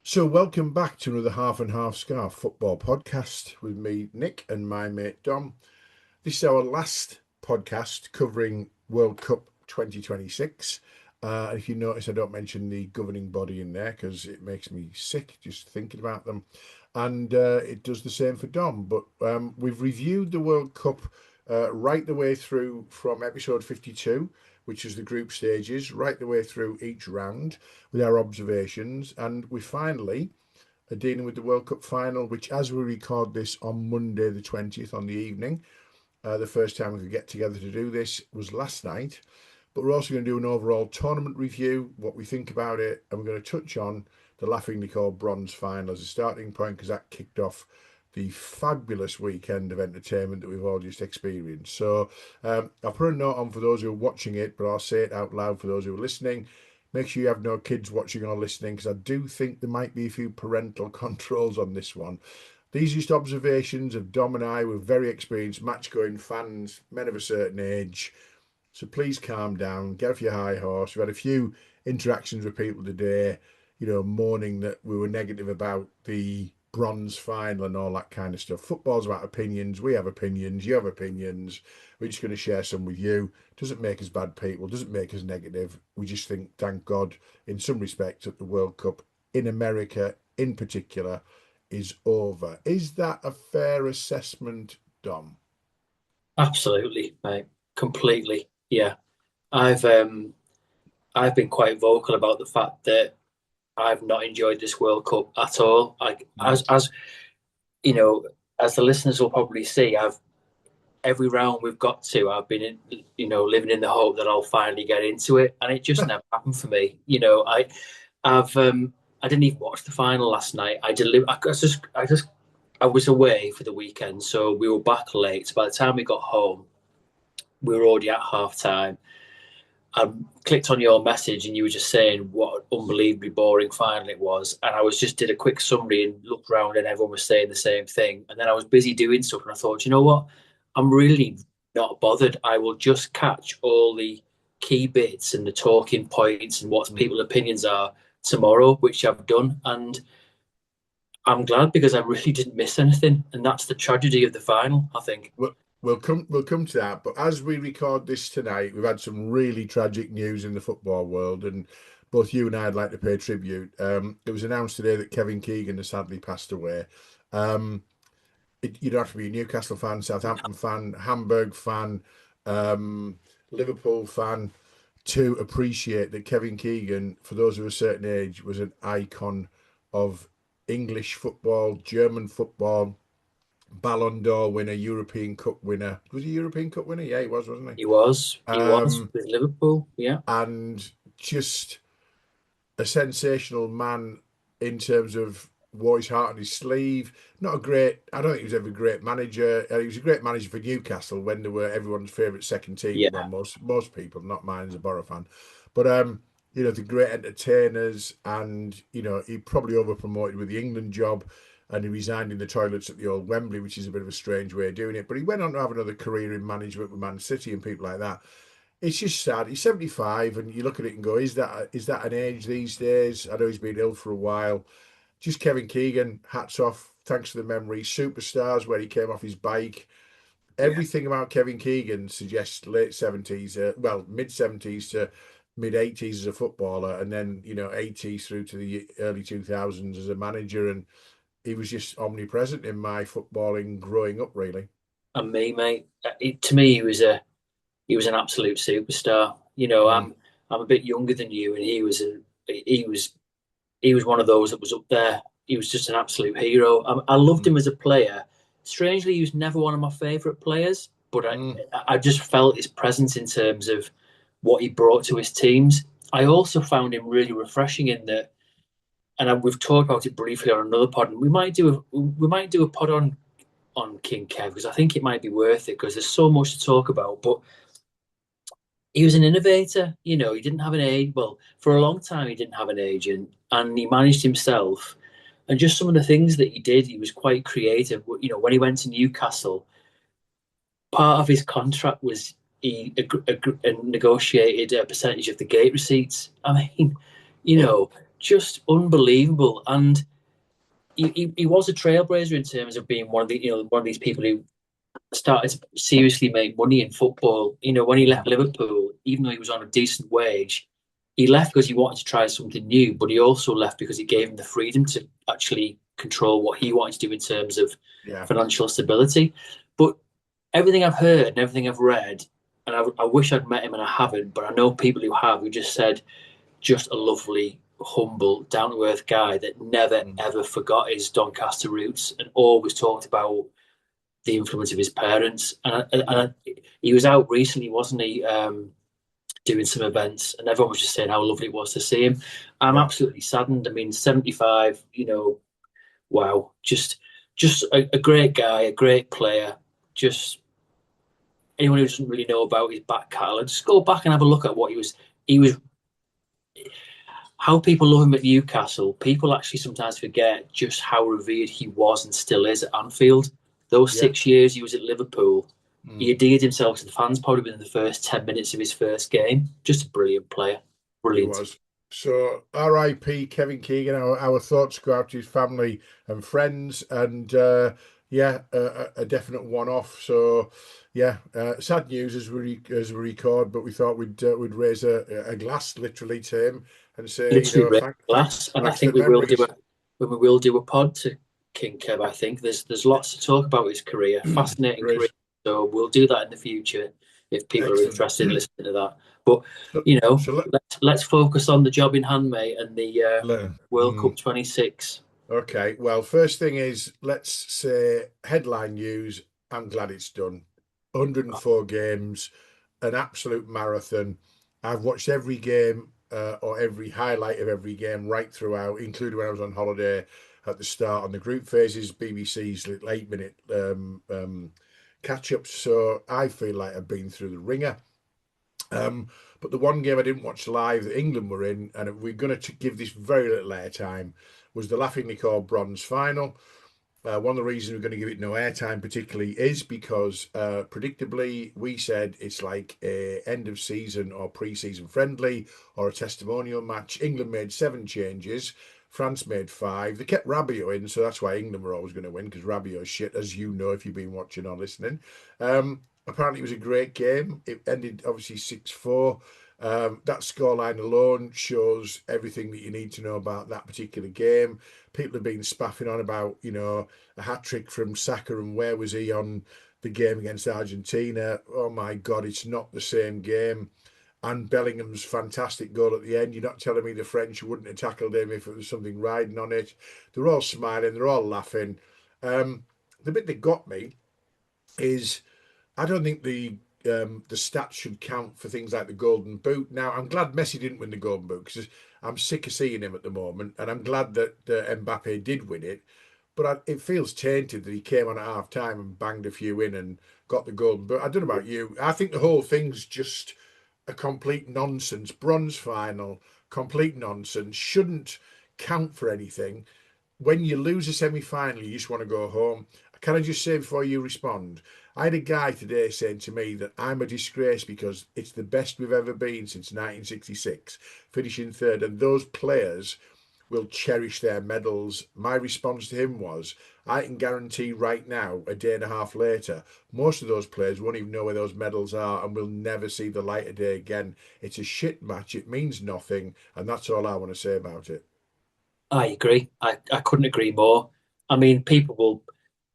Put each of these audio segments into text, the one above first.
So, welcome back to another Half and Half Scarf football podcast with me, Nick, and my mate Dom. This is our last podcast covering World Cup 2026. And if you notice, I don't mention the governing body in there because it makes me sick just thinking about them. And it does the same for Dom. But we've reviewed the World Cup right the way through from episode 52, which is the group stages, right the way through each round with our observations. And we finally are dealing with the World Cup final, which, as we record this on Monday, the 20th, on the evening, the first time we could get together to do this was last night. But we're also going to do an overall tournament review, what we think about it, and we're going to touch on the laughingly called bronze final as a starting point because that kicked off the fabulous weekend of entertainment that we've all just experienced. So I'll put a note on for those who are watching it, but I'll say it out loud for those who are listening. Make sure you have no kids watching or listening because I do think there might be a few parental controls on this one. These are just observations of Dom and I. We're very experienced match-going fans, men of a certain age. So please calm down, get off your high horse. We've had a few interactions with people today, mourning that we were negative about the bronze final and all that kind of stuff. Football's about opinions. We have opinions. You have opinions. We're just going to share some with you. Doesn't make us bad people. Doesn't make us negative. We just think, thank God, in some respects, that the World Cup in America, in particular, is over. Is that a fair assessment, Dom? Absolutely, mate. Completely. Yeah. I've um I've been quite vocal about the fact that I've not enjoyed this World Cup at all. Like Mm. as you know, as the listeners will probably see, I've every round we've got to, I've been living in the hope that I'll finally get into it. And it just never happened for me. I've I didn't even watch the final last night. I was away for the weekend, so we were back late. So by the time we got home, we were already at half time. I clicked on your message and you were just saying what an unbelievably boring final it was. And I was just did a quick summary and looked around and everyone was saying the same thing. And then I was busy doing stuff and I thought, you know what? I'm really not bothered. I will just catch all the key bits and the talking points and what Mm. people's opinions are tomorrow, which I've done. And I'm glad because I really didn't miss anything. And that's the tragedy of the final, I think. We'll come to that. But as we record this tonight, we've had some really tragic news in the football world, and both you and I'd like to pay tribute. It was announced today that Kevin Keegan has sadly passed away. Um, you don't have to be a Newcastle fan, Southampton fan, Hamburg fan, um, Liverpool fan to appreciate that Kevin Keegan, for those of a certain age, was an icon of English football, German football, Ballon d'Or winner, European Cup winner. Was he European Cup winner? Yeah, he was, wasn't He was. he? He was with Liverpool. Yeah. And just a sensational man in terms of wore his heart on his sleeve. Not a great, I don't think he was ever a great manager. He was a great manager for Newcastle when they were everyone's favourite second team. Well, Yeah. most people, not mine as a Borough fan. But the great entertainers, and he probably over promoted with the England job, and he resigned in the toilets at the old Wembley, which is a bit of a strange way of doing it. But he went on to have another career in management with Man City and people like that. It's just sad. He's 75, and you look at it and go, is that an age these days? I know he's been ill for a while. Just Kevin Keegan, hats off. Thanks for the memory. Superstars where he came off his bike. Yeah. Everything about Kevin Keegan suggests late 70s, well, mid 70s to mid 80s as a footballer, and then 80s through to the early 2000s as a manager. And he was just omnipresent in my footballing growing up, really. And me, mate. To me, he was an absolute superstar. Mm, I'm a bit younger than you, and he was he was one of those that was up there. He was just an absolute hero. I loved mm, him as a player. Strangely, he was never one of my favourite players, but mm. I just felt his presence in terms of what he brought to his teams. I also found him really refreshing in that, and we've talked about it briefly on another pod. And we might do a pod on King Kev because I think it might be worth it because there's so much to talk about. But he was an innovator. He didn't have an agent. Well, for a long time, he didn't have an agent, and he managed himself. And just some of the things that he did, he was quite creative. When he went to Newcastle, part of his contract was he negotiated a percentage of the gate receipts. I mean, you Oh, know, just unbelievable. And he was a trailblazer in terms of being one of the one of these people who started to seriously make money in football. When he left Mm. Liverpool, even though he was on a decent wage, he left because he wanted to try something new, but he also left because it gave him the freedom to actually control what he wanted to do in terms of Yeah. financial stability. But everything I've heard and everything I've read, and I wish I'd met him and I haven't, but I know people who have, who just said just a lovely, humble, down to earth guy that never Mm. ever forgot his Doncaster roots and always talked about the influence of his parents. Yeah. He was out recently, wasn't he, doing some events, and everyone was just saying how lovely it was to see him. I'm Yeah. absolutely saddened. I mean, 75, wow, just a great guy, a great player. Just anyone who doesn't really know about his back catalogue, just go back and have a look at what he was. He was how people love him at Newcastle. People actually sometimes forget just how revered he was and still is at Anfield. Those Yeah. 6 years he was at Liverpool, he Mm. endeared himself to the fans probably within the first 10 minutes of his first game. Just a brilliant player. He Brilliant. was. So, R.I.P. Kevin Keegan. Our thoughts go out to his family and friends, and yeah, a definite one-off. So, yeah, sad news as we record, but we thought we'd raise a glass literally to him and say, Literally red glass. thanks, And I thanks for think the memories. we will do a pod to King Kev. I think there's lots to talk about his career. Fascinating There career. is. So we'll do that in the future if people are Excellent. interested in listening to that. But So, so let's focus on the job in hand, mate, and the World mm, Cup 26. okay. Well, first thing is, let's say headline news. I'm glad it's done. 104 games, an absolute marathon. I've watched every game or every highlight of every game right throughout, including when I was on holiday at the start on the group phases, BBC's 8 minute catch ups. So I feel like I've been through the ringer. But the one game I didn't watch live that England were in, and we're going to give this very little airtime, was the laughingly called bronze final. One of the reasons we're going to give it no airtime particularly is because predictably we said it's like a end of season or pre-season friendly or a testimonial match. England made 7 changes. France made 5. They kept Rabiot in, so that's why England were always going to win, because Rabiot's shit, as you know if you've been watching or listening. Apparently it was a great game. It ended obviously 6-4. That scoreline alone shows everything that you need to know about that particular game. People have been spaffing on about, a hat trick from Saka, and where was he on the game against Argentina? Oh my God, it's not the same game. And Bellingham's fantastic goal at the end. You're not telling me the French wouldn't have tackled him if it was something riding on it. They're all smiling, they're all laughing. The bit that got me is I don't think the stats should count for things like the Golden Boot. Now, I'm glad Messi didn't win the Golden Boot because I'm sick of seeing him at the moment, and I'm glad that Mbappe did win it. But it feels tainted that he came on at half time and banged a few in and got the Golden Boot. I don't know about you. I think the whole thing's just a complete nonsense. Bronze final, complete nonsense. Shouldn't count for anything. When you lose a semi final, you just want to go home. Can I just say before you respond? I had a guy today saying to me that I'm a disgrace because it's the best we've ever been since 1966, finishing third, and those players will cherish their medals. My response to him was, I can guarantee right now, a day and a half later, most of those players won't even know where those medals are and will never see the light of day again. It's a shit match. It means nothing. And that's all I want to say about it. I agree. I couldn't agree more. I mean,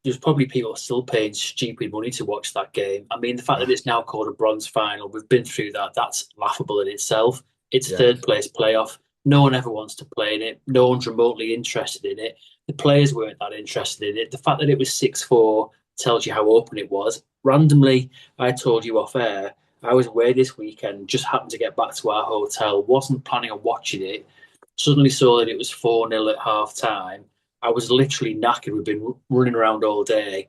there's probably people still paying stupid money to watch that game. I mean, the fact that Ah, it's now called a bronze final, we've been through that. That's laughable in itself. It's a yeah, third place playoff. No one ever wants to play in it. No one's remotely interested in it. The players weren't that interested in it. The fact that it was 6-4 tells you how open it was. Randomly, I told you off air, I was away this weekend, just happened to get back to our hotel, wasn't planning on watching it, suddenly saw that it was 4-0 at half time. I was literally knackered. We've been running around all day.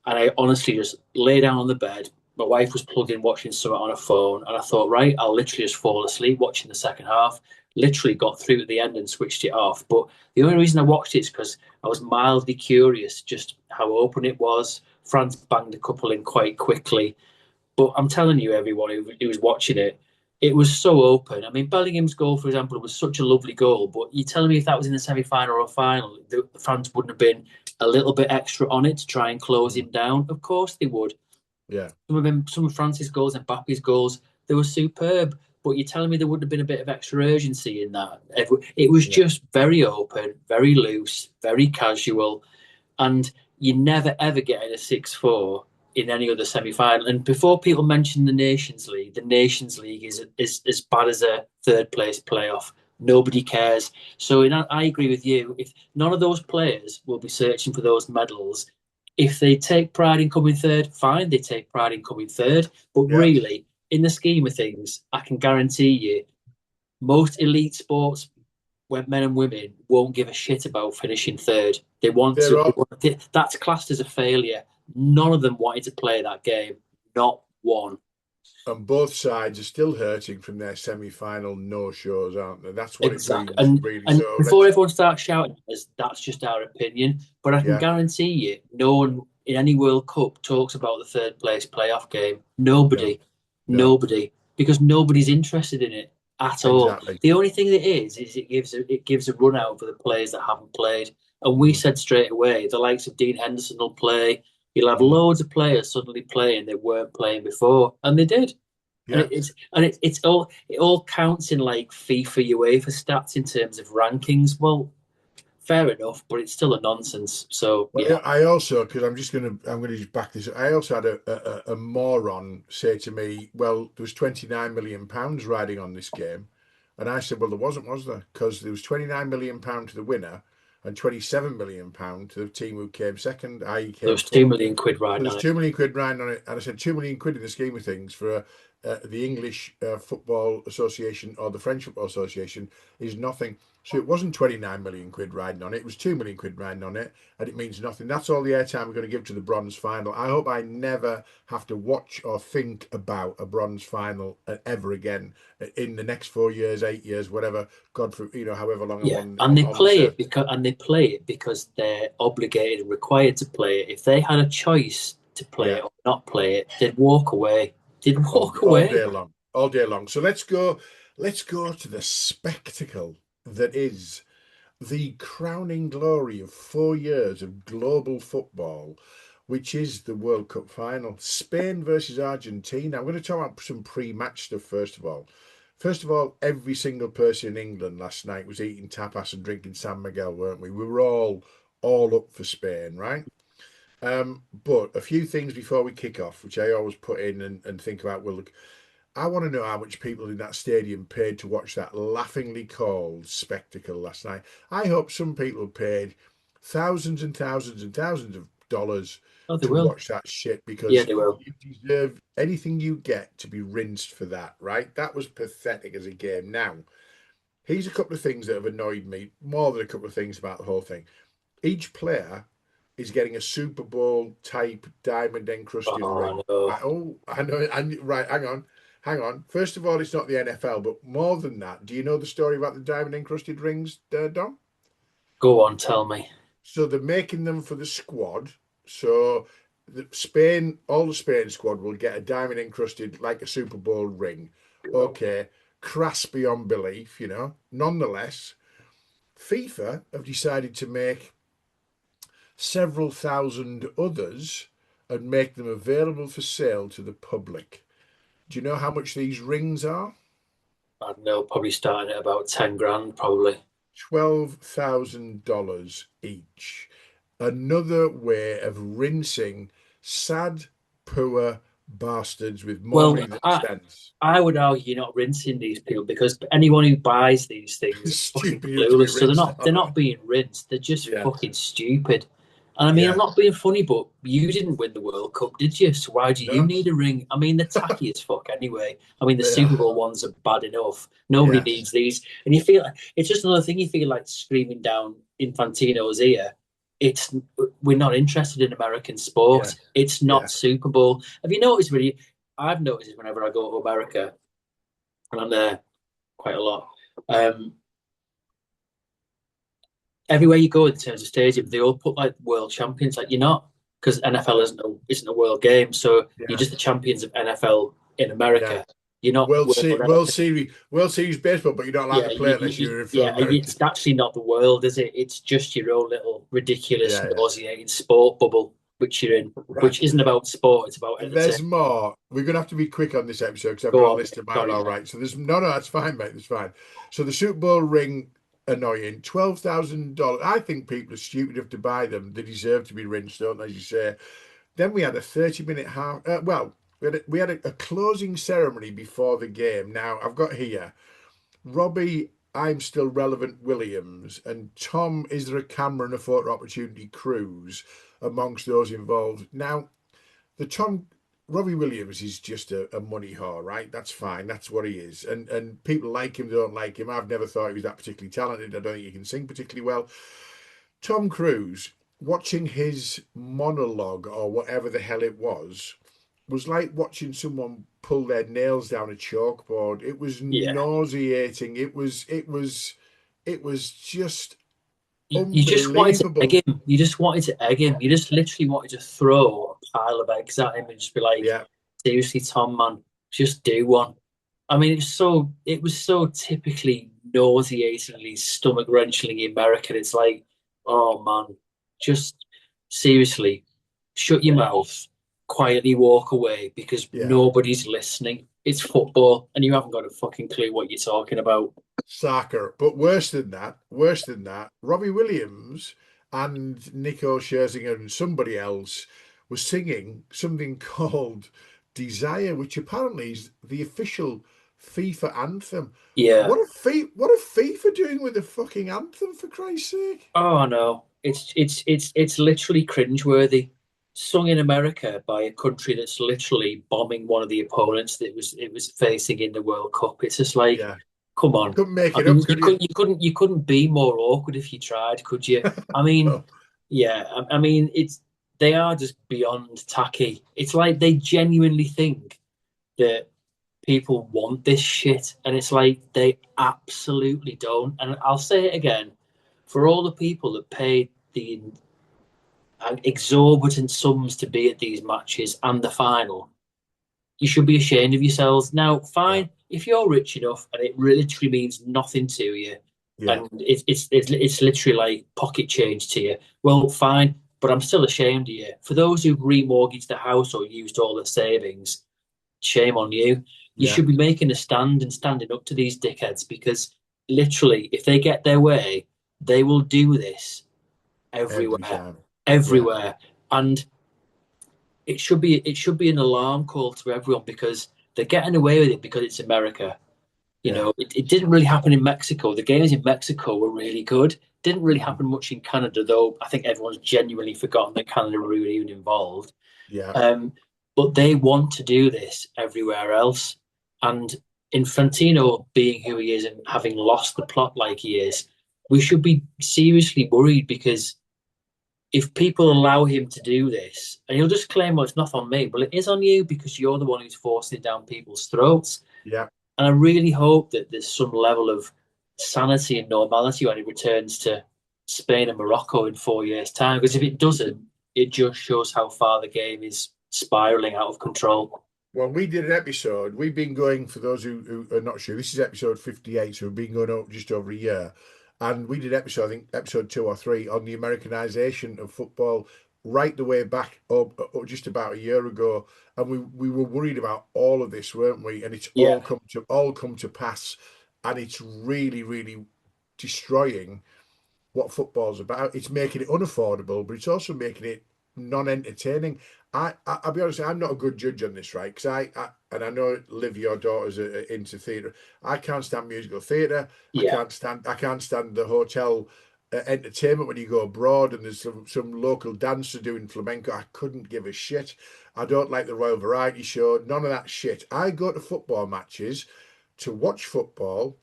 And I honestly just lay down on the bed. My wife was plugged in watching something on her phone. And I thought, right, I'll literally just fall asleep watching the second half. Literally got through at the end and switched it off. But the only reason I watched it is because I was mildly curious just how open it was. France banged a couple in quite quickly. But I'm telling you, everyone who was watching it, it was so open. I mean, Bellingham's goal, for example, was such a lovely goal, but you're telling me if that was in the semi-final or final, the fans wouldn't have been a little bit extra on it to try and close Mm. him down? Of course they would. Yeah, Some of France's goals and Mbappe's goals, they were superb. But you're telling me there would have been a bit of extra urgency in that. It was yeah, just very open, very loose, very casual, and you never ever get in a 6-4 in any other semi-final. And before people mention the Nations League is as bad as a third place playoff. Nobody cares. So I agree with you. If none of those players will be searching for those medals, if they take pride in coming third, fine, they take pride in coming third. But yeah. really, in the scheme of things, I can guarantee you, most elite sports when men and women won't give a shit about finishing third. They want They're to. all, That's classed as a failure. None of them wanted to play that game. Not one. on both sides are still hurting from their semi-final no-shows, aren't they? That's what it Exactly. brings, And really. and So before let's, everyone starts shouting at us, that's just our opinion. But I can yeah, guarantee you, no one in any World Cup talks about the third place playoff game. no, Nobody, no, nobody, because nobody's interested in it at all. exactly. The only thing that is it gives a run out for the players that haven't played. And we Mm, said straight away, the likes of Dean Henderson will play. You'll have mm, loads of players suddenly playing they weren't playing before, and they did. And yeah. it all counts in like FIFA UEFA stats in terms of rankings. Well, fair enough, but it's still a nonsense. So yeah, Well, I also, because I'm gonna just back this up. I also had a moron say to me, "Well, there was 29 million pounds riding on this game," and I said, "Well, there wasn't, was there? Because there was 29 million pound to the winner and 27 million pound to the team who came second, i.e., there came was 2 fourth. million quid So riding there's on it. 2 million quid riding on it, and I said 2 million quid in the scheme of things for the English Football Association or the French Football Association is nothing. So it wasn't 29 million quid riding on it; it was 2 million quid riding on it, and it means nothing. That's all the airtime we're going to give to the bronze final. I hope I never have to watch or think about a bronze final ever again in the next 4 years, 8 years, whatever. God for however long I'm Yeah, on and on this earth. they play it because they're obligated and required to play it. If they had a choice to play Yeah, it or not play it, they'd walk away. They'd walk all away. day long, all day long. So let's go to the spectacle that is the crowning glory of 4 years of global football, which is the World Cup final. Spain versus Argentina. I'm going to talk about some pre-match stuff first of all. First of all, every single person in England last night was eating tapas and drinking San Miguel, weren't we? We were all up for Spain, right? But a few things before we kick off, which I always put in and think about. Well, look, I want to know how much people in that stadium paid to watch that laughingly called spectacle last night. I hope some people paid thousands and thousands and thousands of dollars Oh, they to will. watch that shit Yeah, because they will. you deserve anything you get to be rinsed for that, right? That was pathetic as a game. Now, here's a couple of things that have annoyed me more than a couple of things about the whole thing. Each player is getting a Super Bowl type diamond encrusted Oh ring. no. Right? Oh, I know. Right, hang on. First of all, it's not the NFL, but more than that, do you know the story about the diamond encrusted rings, Dom? Go on, tell me. So they're making them for the squad. So all the Spain squad will get a diamond encrusted like a Super Bowl ring. Okay, crass beyond belief, Nonetheless, FIFA have decided to make several thousand others and make them available for sale to the public. Do you know how much these rings are? I don't know, probably starting at about 10 grand, probably. $12,000 each. Another way of rinsing sad, poor bastards with more Well, money than sense. I would argue you're not rinsing these people because anyone who buys these things are fucking Stupid to be clueless. So rinsed, they're aren't not they? being rinsed. They're just Yeah, fucking stupid. And I mean, I'm yeah. not being funny, but you didn't win the World Cup, did you? So why do you No, need a ring? I mean, they're tacky as fuck anyway. I mean, the they Super are. Bowl ones are bad enough. Nobody Yes, needs these. And you feel like it's just another thing you feel like screaming down Infantino's ear. It's we're not interested in American sport. yes, It's not yeah. Super Bowl. Have you noticed really? I've noticed whenever I go to America, and I'm there quite a lot. Um, Everywhere you go in terms of stadium, they all put like world champions. Like you're not because NFL isn't a world game, so you're Yeah, just the champions of NFL in yeah, America. You're not world World Series baseball, but you're not allowed yeah, to play unless you're a full yeah. American. It's actually not the world, is it? It's just your own little ridiculous, Yeah, yeah. nauseating sport bubble which you're in, Right. which isn't about sport. It's about There's entertainment. more. We're gonna have to be quick on this episode because I've Go got a on, list of mine sorry, all mate. right. So there's no, that's fine, mate. That's fine. So the Super Bowl ring, annoying. $12,000. I think people are stupid enough to buy them. They deserve to be rinsed, don't they, as you say. Then we had a 30-minute half. We had a closing ceremony before the game. Now I've got here Robbie. I'm still relevant. Williams and Tom. Is there a camera and a photo opportunity? Cruise amongst those involved. Now the Tom Robbie Williams is just a money whore, right? That's fine. That's what he is. And people like him, don't like him. I've never thought he was that particularly talented. I don't think he can sing particularly well. Tom Cruise, watching his monologue or whatever the hell it was like watching someone pull their nails down a chalkboard. It was Yeah, nauseating. It was just you just wanted to egg unbelievable. him. You just wanted to egg him. You just literally wanted to throw a pile of eggs at him and just be like, Yeah, seriously, Tom, man, just do one. I mean, it was so typically nauseatingly, stomach wrenchingly American. It's like, oh man, just seriously, shut your mouth, quietly walk away because yeah. nobody's listening. It's football, and you haven't got a fucking clue what you're talking about. Soccer. But worse than that, Robbie Williams and Nico Scherzinger and somebody else was singing something called Desire, which apparently is the official FIFA anthem. Yeah. What are FIFA doing with the fucking anthem, for Christ's sake? Oh no, it's literally cringeworthy. Sung in America by a country that's literally bombing one of the opponents that it was facing in the World Cup. It's just like, Yeah. come on. Couldn't make I it mean, up, could you? you couldn't be more awkward if you tried, could you? I mean, No. yeah, I mean, they are just beyond tacky. It's like they genuinely think that people want this shit, and it's like they absolutely don't. And I'll say it again, for all the people that paid the exorbitant sums to be at these matches and the final, you should be ashamed of yourselves. Now, Yeah. fine, if you're rich enough and it literally means nothing to you, Yeah. and it's literally like pocket change to you, well, fine. But I'm still ashamed of you. For those who've remortgaged the house or used all their savings, shame on you. You Yeah. should be making a stand and standing up to these dickheads because literally, if they get their way, they will do this Every everywhere, time. Yeah. everywhere. And it should be an alarm call to everyone because they're getting away with it because it's America. You Yeah. know, it didn't really happen in Mexico. The games in Mexico were really good. Didn't really Mhm. happen much in Canada, though. I think everyone's genuinely forgotten that Canada were even involved. Yeah. Um, but they want to do this everywhere else. And Infantino, being who he is and having lost the plot like he is, we should be seriously worried because if people allow him to do this, and he'll just claim, well, it's not on me. Well, it is on you because you're the one who's forcing it down people's throats. Yeah. And I really hope that there's some level of sanity and normality when he returns to Spain and Morocco in 4 years' time. Because if it doesn't, it just shows how far the game is spiraling out of control. Well, we did an episode. We've been going, for those who are not sure, this is episode 58, so we've been going up just over a year. And we did episode, I think, episode 2 or 3 on the Americanization of football right the way back up just about a year ago. And we were worried about all of this, weren't we? And it's Yeah, all come to pass. And it's really, really destroying what football's about. It's making it unaffordable, but it's also making it non-entertaining. I'll be honest, I'm not a good judge on this, right? Because and I know Liv, your daughters are into theatre. I can't stand musical theatre. yeah, I can't stand the hotel entertainment when you go abroad and there's some local dancer doing flamenco. I couldn't give a shit. I don't like the Royal Variety Show. None of that shit. I go to football matches to watch football,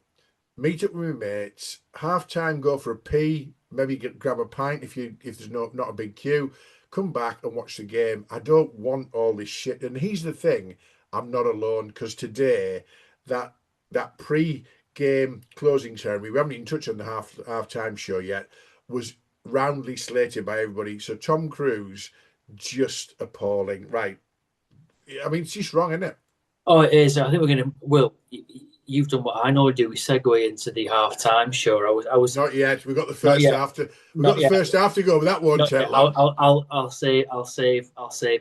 meet up with my mates, half time, go for a pee, maybe grab a pint if there's not a big queue, come back and watch the game. I don't want all this shit. And here's the thing: I'm not alone because today that pre-game closing ceremony, we haven't even touched on the half-time show yet, was roundly slated by everybody. So Tom Cruise, just appalling. Right. I mean, it's just wrong, isn't it? Oh, it is. I think we're going to. Well, you've done what I normally do. We segue into the half-time show. I was Not yet. We got the not first yet, half to. We got not the yet, first half to go, but that won't not take yet. long. I'll save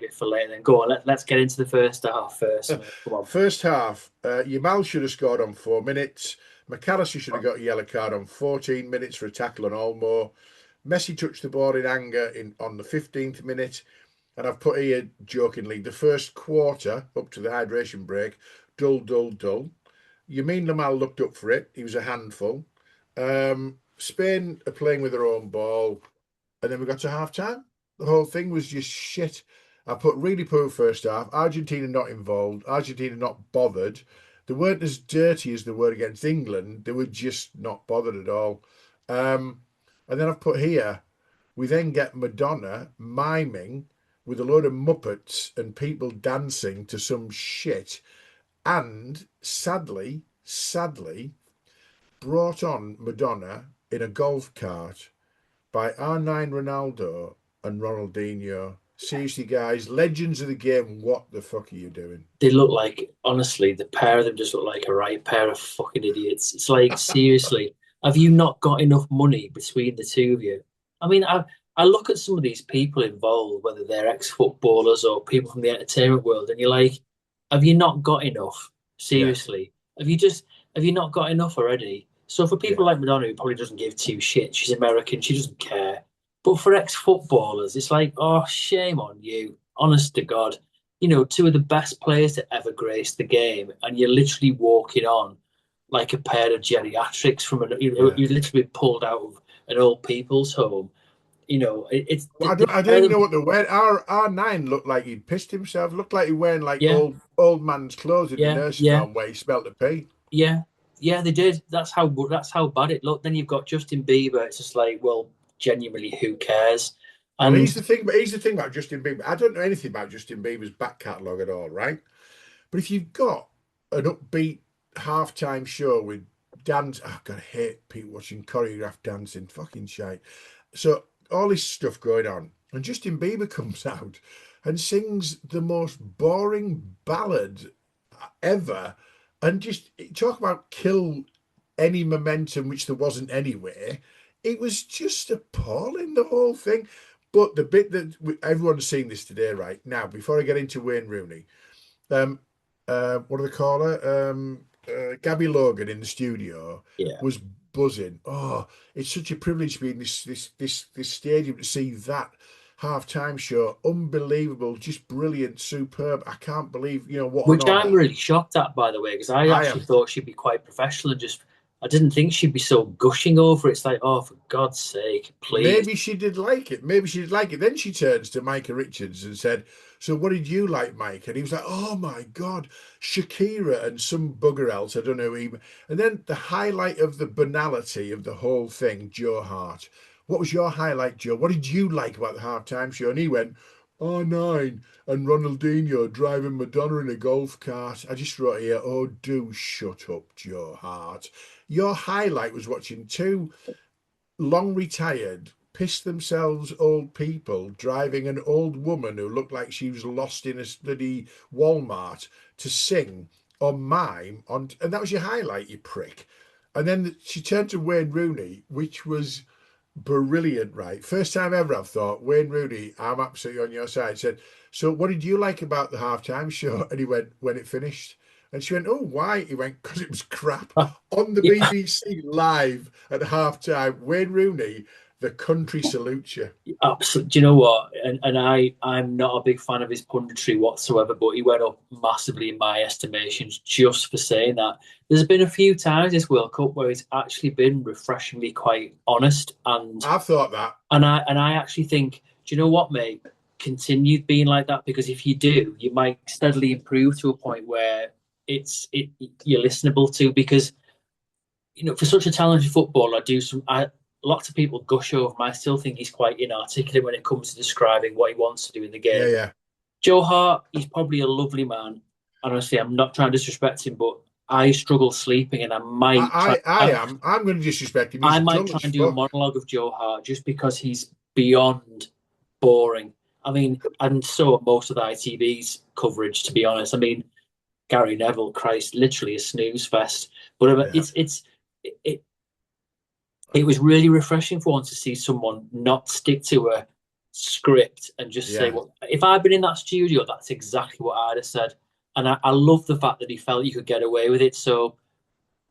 it for later. Then go on. Let's get into the first half first, mate. Come on. First half, Yamal should have scored on 4 minutes. McAllister should have got a yellow card on 14 minutes for a tackle on Olmo. Messi touched the ball in anger on the 15th minute. And I've put here jokingly the first quarter up to the hydration break, dull, dull, dull. Yamin Lamal looked up for it. He was a handful. Spain are playing with their own ball. And then we got to half time. The whole thing was just shit. I put really poor first half. Argentina not involved. Argentina not bothered. They weren't as dirty as they were against England. They were just not bothered at all. And then I've put here, we then get Madonna miming with a load of Muppets and people dancing to some shit. And sadly, brought on Madonna in a golf cart by R9 Ronaldo and Ronaldinho. Seriously, guys, legends of the game, what the fuck are you doing? They look like, honestly, the pair of them just look like a right pair of fucking idiots. It's like, seriously, have you not got enough money between the two of you? I mean, I look at some of these people involved, whether they're ex-footballers or people from the entertainment world, and you're like, have you not got enough? Yeah, Seriously, have you not got enough already? So for people yeah. like Madonna, who probably doesn't give two shits, she's American, she doesn't care. But for ex-footballers, it's like, oh, shame on you, honest to God, two of the best players to ever grace the game, and you're literally walking on like a pair of geriatrics from Yeah. you literally pulled out of an old people's home. It's Well, I don't pair even of know them. what they're wearing. R9 looked like he'd pissed himself. Looked like he wearing like Yeah, old man's clothes in the yeah, nursing yeah, home where he smelt the pee. yeah, yeah. They did. That's how bad it looked. Then you've got Justin Bieber. It's just like, well, genuinely, who cares? Well, And here's the thing about Justin Bieber. I don't know anything about Justin Bieber's back catalogue at all, right? But if you've got an upbeat halftime show with dance, oh God, I hate people watching choreographed dancing, fucking shite. So all this stuff going on, and Justin Bieber comes out and sings the most boring ballad ever, and just talk about kill any momentum, which there wasn't anywhere. It was just appalling, the whole thing. But the bit that everyone's seen this today, right now, before I get into Wayne Rooney, um, what do they call her? Gabby Logan in the studio yeah, was buzzing. Oh, it's such a privilege to be in this stadium to see that halftime show. Unbelievable, just brilliant, superb. I can't believe what an which I'm honor. really shocked at, by the way, because I I actually am. thought she'd be quite professional and just. I didn't think she'd be so gushing over it. It's like, oh, for God's sake, please. Maybe she did like it. Maybe she did like it. Then she turns to Micah Richards and said, "So what did you like, Mike?" And he was like, "Oh my God, Shakira and some bugger else. I don't know even." And then the highlight of the banality of the whole thing, Joe Hart. What was your highlight, Joe? What did you like about the halftime show? And he went, "R9 and Ronaldinho driving Madonna in a golf cart." I just wrote here, "Oh, do shut up, Joe Hart." Your highlight was watching two long retired, pissed themselves old people driving an old woman who looked like she was lost in a bloody Walmart to sing or mime on, and that was your highlight, you prick. And then she turned to Wayne Rooney, which was brilliant, right? First time ever I've thought, Wayne Rooney, I'm absolutely on your side. Said, "So what did you like about the halftime show?" And he went, "When it finished." And she went, "Oh, why?" He went, "Because it was crap." On the Yeah, BBC live at halftime, Wayne Rooney, the country salutes you. absolutely. Do you know what? And I'm not a big fan of his punditry whatsoever, but he went up massively in my estimations just for saying that. There's been a few times this World Cup where he's actually been refreshingly quite honest, and I've thought that. I actually think, do you know what, mate? Continue being like that, because if you do, you might steadily improve to a point where you're listenable to, because for such a talented footballer, lots of people gush over him. I still think he's quite inarticulate when it comes to describing what he wants to do in the Yeah, game. yeah. Joe Hart, he's probably a lovely man. And honestly, I'm not trying to disrespect him, but I struggle sleeping, and I am. I'm going to disrespect him. I He's might dull try as and do a fuck. monologue of Joe Hart just because he's beyond boring. I mean, and so are most of the ITV's coverage, to be honest. I mean, Gary Neville, Christ, literally a snooze fest. But Yeah. it, it was really refreshing for once to see someone not stick to a script and just say, Yeah. well, if I'd been in that studio, that's exactly what I'd have said. And I love the fact that he felt he could get away with it. So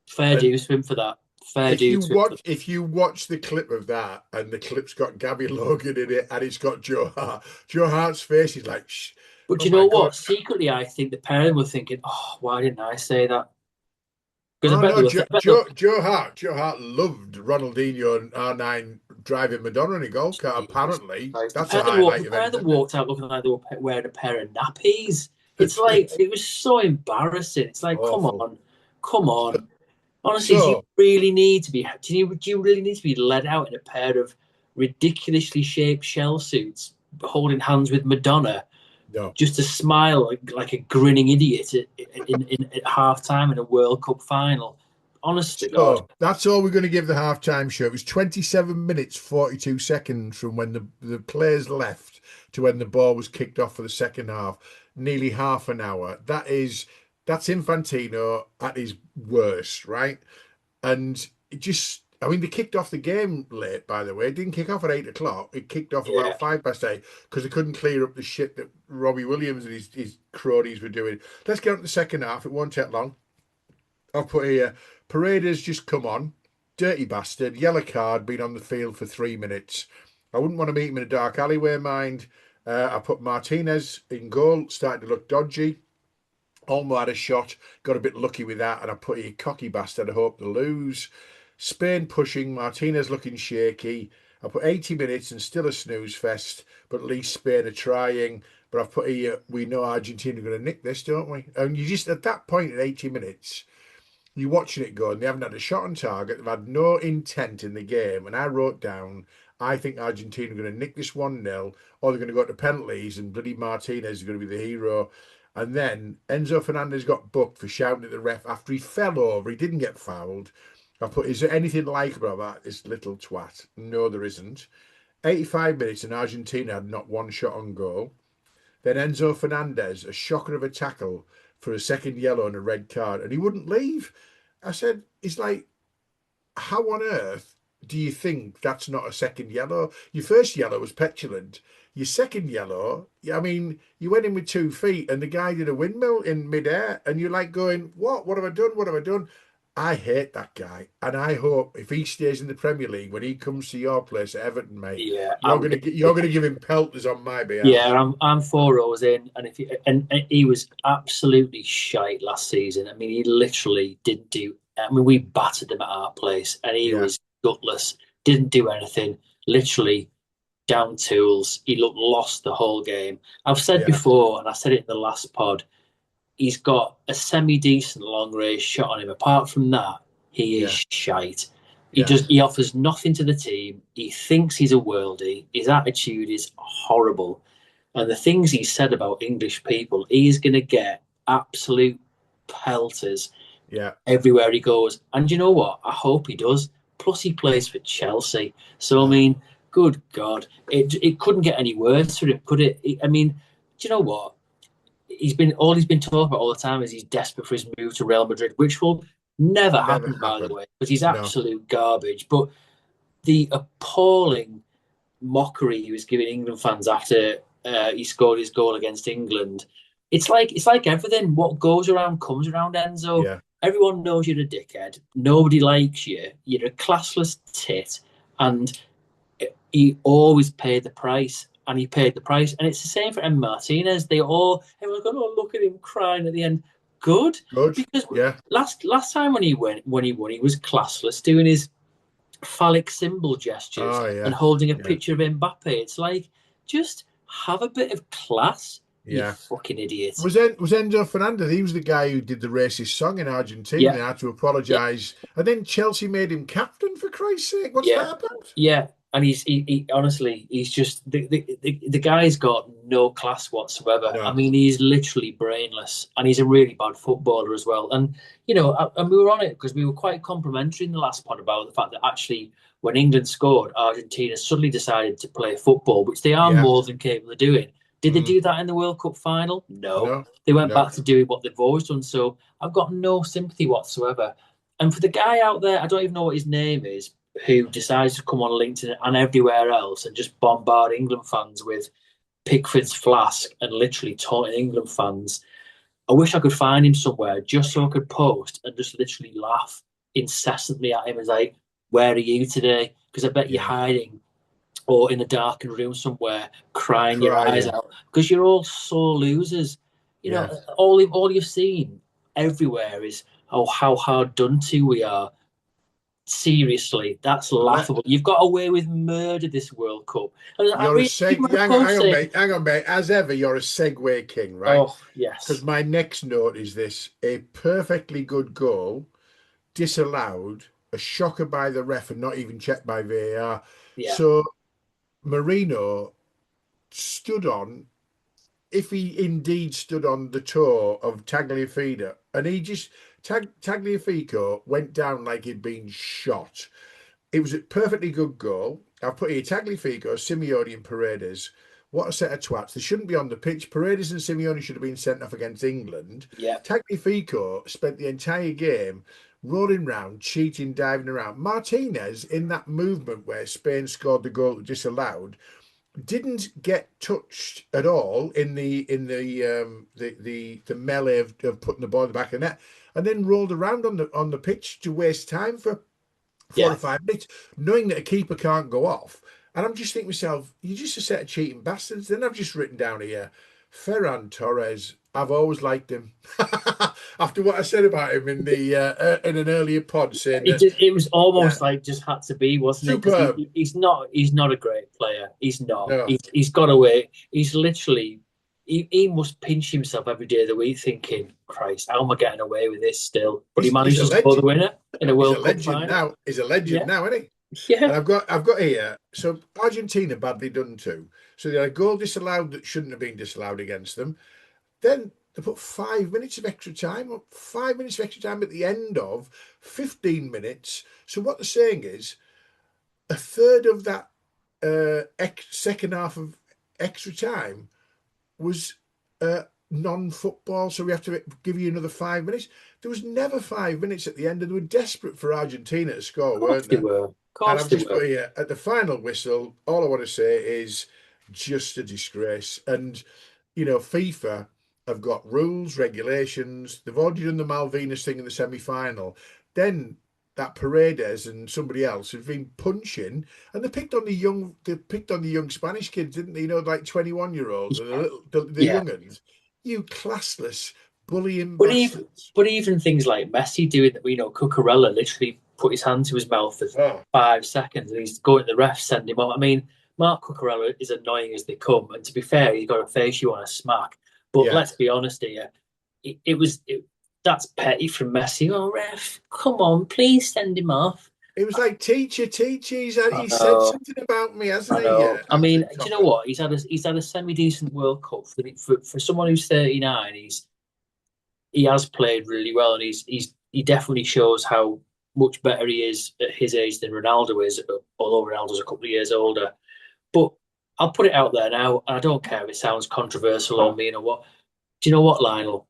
fair And dues to him for that. Fair dues to him for that. if you watch the clip of that, and the clip's got Gabby Logan in it, and it's got Joe Hart's face is like, Shh, But oh you my know God. what? Secretly, I think the pair of them were thinking, oh, why didn't I say that? Because I Oh bet no, they were, I bet they were, Joe Hart loved Ronaldinho and R9 driving Madonna in a golf cart. Jesus Apparently, Christ. that's a highlight The of pair that anything. walked out looking like they were wearing a pair of nappies. It's like, it was so embarrassing. It's like, Awful. come on. Honestly, So do you really need to be led out in a pair of ridiculously shaped shell suits, holding hands with Madonna, no. just to smile like a grinning idiot at half time in a World Cup final? Honest to God. So that's all we're going to give the halftime show. It was 27 minutes 42 seconds from when the players left to when the ball was kicked off for the second half. Nearly half an hour. That's Infantino at his worst, right? And it just, I mean, they kicked off the game late, by the way. It didn't kick off at 8 o'clock. It kicked off Yeah. about 5 past 8 because they couldn't clear up the shit that Robbie Williams and his cronies were doing. Let's get on to the second half. It won't take long. I'll put here, Paredes just come on. Dirty bastard. Yellow card, been on the field for 3 minutes. I wouldn't want to meet him in a dark alleyway, mind. I put Martinez in goal, starting to look dodgy. Olmo had a shot, got a bit lucky with that, and I put a cocky bastard. I hope to lose. Spain pushing, Martinez looking shaky. I put 80 minutes and still a snooze fest, but at least Spain are trying. But I've put here, we know Argentina are going to nick this, don't we? And you just, at that point at 80 minutes, you're watching it go, and they haven't had a shot on target. They've had no intent in the game. And I wrote down, I think Argentina are going to nick this 1-0, or they're going to go to penalties, and bloody Martinez is going to be the hero. And then Enzo Fernandez got booked for shouting at the ref after he fell over. He didn't get fouled. I put, is there anything likeable about this little twat? No, there isn't. 85 minutes, and Argentina had not one shot on goal. Then Enzo Fernandez, a shocker of a tackle for a second yellow and a red card, and he wouldn't leave. I said, it's like, how on earth do you think that's not a second yellow? Your first yellow was petulant. Your second yellow, I mean, you went in with 2 feet and the guy did a windmill in midair, and you're like going, what? What have I done? What have I done? I hate that guy, and I hope if he stays in the Premier League, when he comes to your place at Everton, mate, Yeah. you're gonna give him pelters on my Yeah, behalf. I'm 4 rows in, and and he was absolutely shite last season. I mean, he literally didn't do. I mean, we battered him at our place, and he Yeah, was gutless. Didn't do anything. Literally down tools. He looked lost the whole game. I've said yeah, before, and I said it in the last pod. He's got a semi-decent long range shot on him. Apart from that, he yeah, is shite. yeah, He offers nothing to the team. He thinks he's a worldie. His attitude is horrible. And the things he said about English people, he's going to get absolute pelters yeah, everywhere he goes. And you know what? I hope he does. Plus, he plays for Chelsea. So, I no, mean, good God, it couldn't get any worse for him, could it? I mean, do you know what? He's been talking about all the time is he's desperate for his move to Real Madrid, which will never never happen, by the happened. way, because he's No, absolute garbage. But the appalling mockery he was giving England fans after he scored his goal against England. It's like everything. What goes around comes around, Enzo. yeah, Everyone knows you're a dickhead. Nobody likes you. You're a classless tit, and he always paid the price. And he paid the price, and it's the same for M. Martinez. Everyone's going, "Oh, look at him crying at the end." Good, good, because yeah, last time when he won, he was classless, doing his phallic symbol gestures oh and yeah, holding a yeah, picture of Mbappe. It's like, just have a bit of class, you yeah. fucking idiot. Was Enzo Fernandez? He was the guy who did the racist song in Argentina Yeah, and had to yeah, apologise. And then Chelsea made him captain, for Christ's sake. What's yeah, that about? yeah. And he honestly, he's just the guy's got no class whatsoever. I No, mean, he's literally brainless, and he's a really bad footballer as well. And and we were on it because we were quite complimentary in the last pod about the fact that actually, when England scored, Argentina suddenly decided to play football, which they are yeah, more than capable of doing. Did they do that in the World Cup final? No. No, They went no. back to doing what they've always done. So I've got no sympathy whatsoever. And for the guy out there, I don't even know what his name is, who decides to come on LinkedIn and everywhere else and just bombard England fans with Pickford's flask and literally taunting England fans. I wish I could find him somewhere just so I could post and just literally laugh incessantly at him as like, where are you today? Because I bet you're Yeah. hiding or in a darkened room somewhere crying your eyes Crying. out because you're all sore losers. You know, Yeah. all you've seen everywhere is, oh, how hard done to we are. Seriously, that's And let laughable. You've got away with murder this World Cup. And I you're a read seg. people on a Hang post on, saying, mate. Hang on, mate. As ever, you're a segue king, right? oh, Because yes, my next note is this: a perfectly good goal disallowed, a shocker by the ref, and not even checked by VAR. yeah, So Marino stood on, if he indeed stood on the toe of Tagliafico, and he just Tagliafico went down like he'd been shot. It was a perfectly good goal. I've put here Tagliafico, Simeone, and Paredes. What a set of twats. They shouldn't be on the pitch. Paredes and Simeone should have been sent off against England. yeah, Tagliafico spent the entire game rolling round, cheating, diving around. Martinez, in that movement where Spain scored the goal disallowed, didn't get touched at all in the melee of putting the ball in the back of the net, and then rolled around on the pitch to waste time for four yeah. or 5 minutes, knowing that a keeper can't go off. And I'm just thinking to myself, you're just a set of cheating bastards. Then I've just written down here, Ferran Torres. I've always liked him. After what I said about him in an earlier pod, saying that, It was yeah, almost like just had to be, wasn't it? Because superb. he's not a great player. He's not. No, He's got away. He's literally he must pinch himself every day of the week, thinking, "Christ, how am I getting away with this still?" But he he's managed a to score the legend. winner in a He's a World Cup legend final. now. He's a legend Yeah, now, isn't he? yeah, And I've got here. So Argentina badly done too. So they had a goal disallowed that shouldn't have been disallowed against them. Then they put 5 minutes of extra time, 5 minutes of extra time at the end of 15 minutes. So what they're saying is a third of that second half of extra time was non-football. So we have to give you another 5 minutes. There was never 5 minutes at the end, and they were desperate for Argentina to score, of course weren't they they? were. Of And course I've they just were. put here at the final whistle, all I want to say is just a disgrace. And, FIFA have got rules, regulations. They've already done the Malvinas thing in the semi final. Then that Paredes and somebody else have been punching, and they picked on the young Spanish kids, didn't they? Like 21-year-olds and the Yeah, young uns. You classless bullying but even bastards. but even things like Messi doing that, Cucurella literally put his hand to his mouth for Oh, 5 seconds and he's going to the ref, send him up. I mean, Mark Cucurella is annoying as they come, and to be fair, he's got a face you want to smack. But yeah. let's be honest here, that's petty from Messi. Oh, ref, come on, please send him off. It was like teacher. I He said know, something about me, hasn't I he? know. Yeah, I mean, absolute do you know topper. what? He's had a semi decent World Cup for someone who's 39. He has played really well, and he definitely shows how much better he is at his age than Ronaldo is, although Ronaldo's a couple of years older. But I'll put it out there now, and I don't care if it sounds controversial or me, what. Do you know what, Lionel?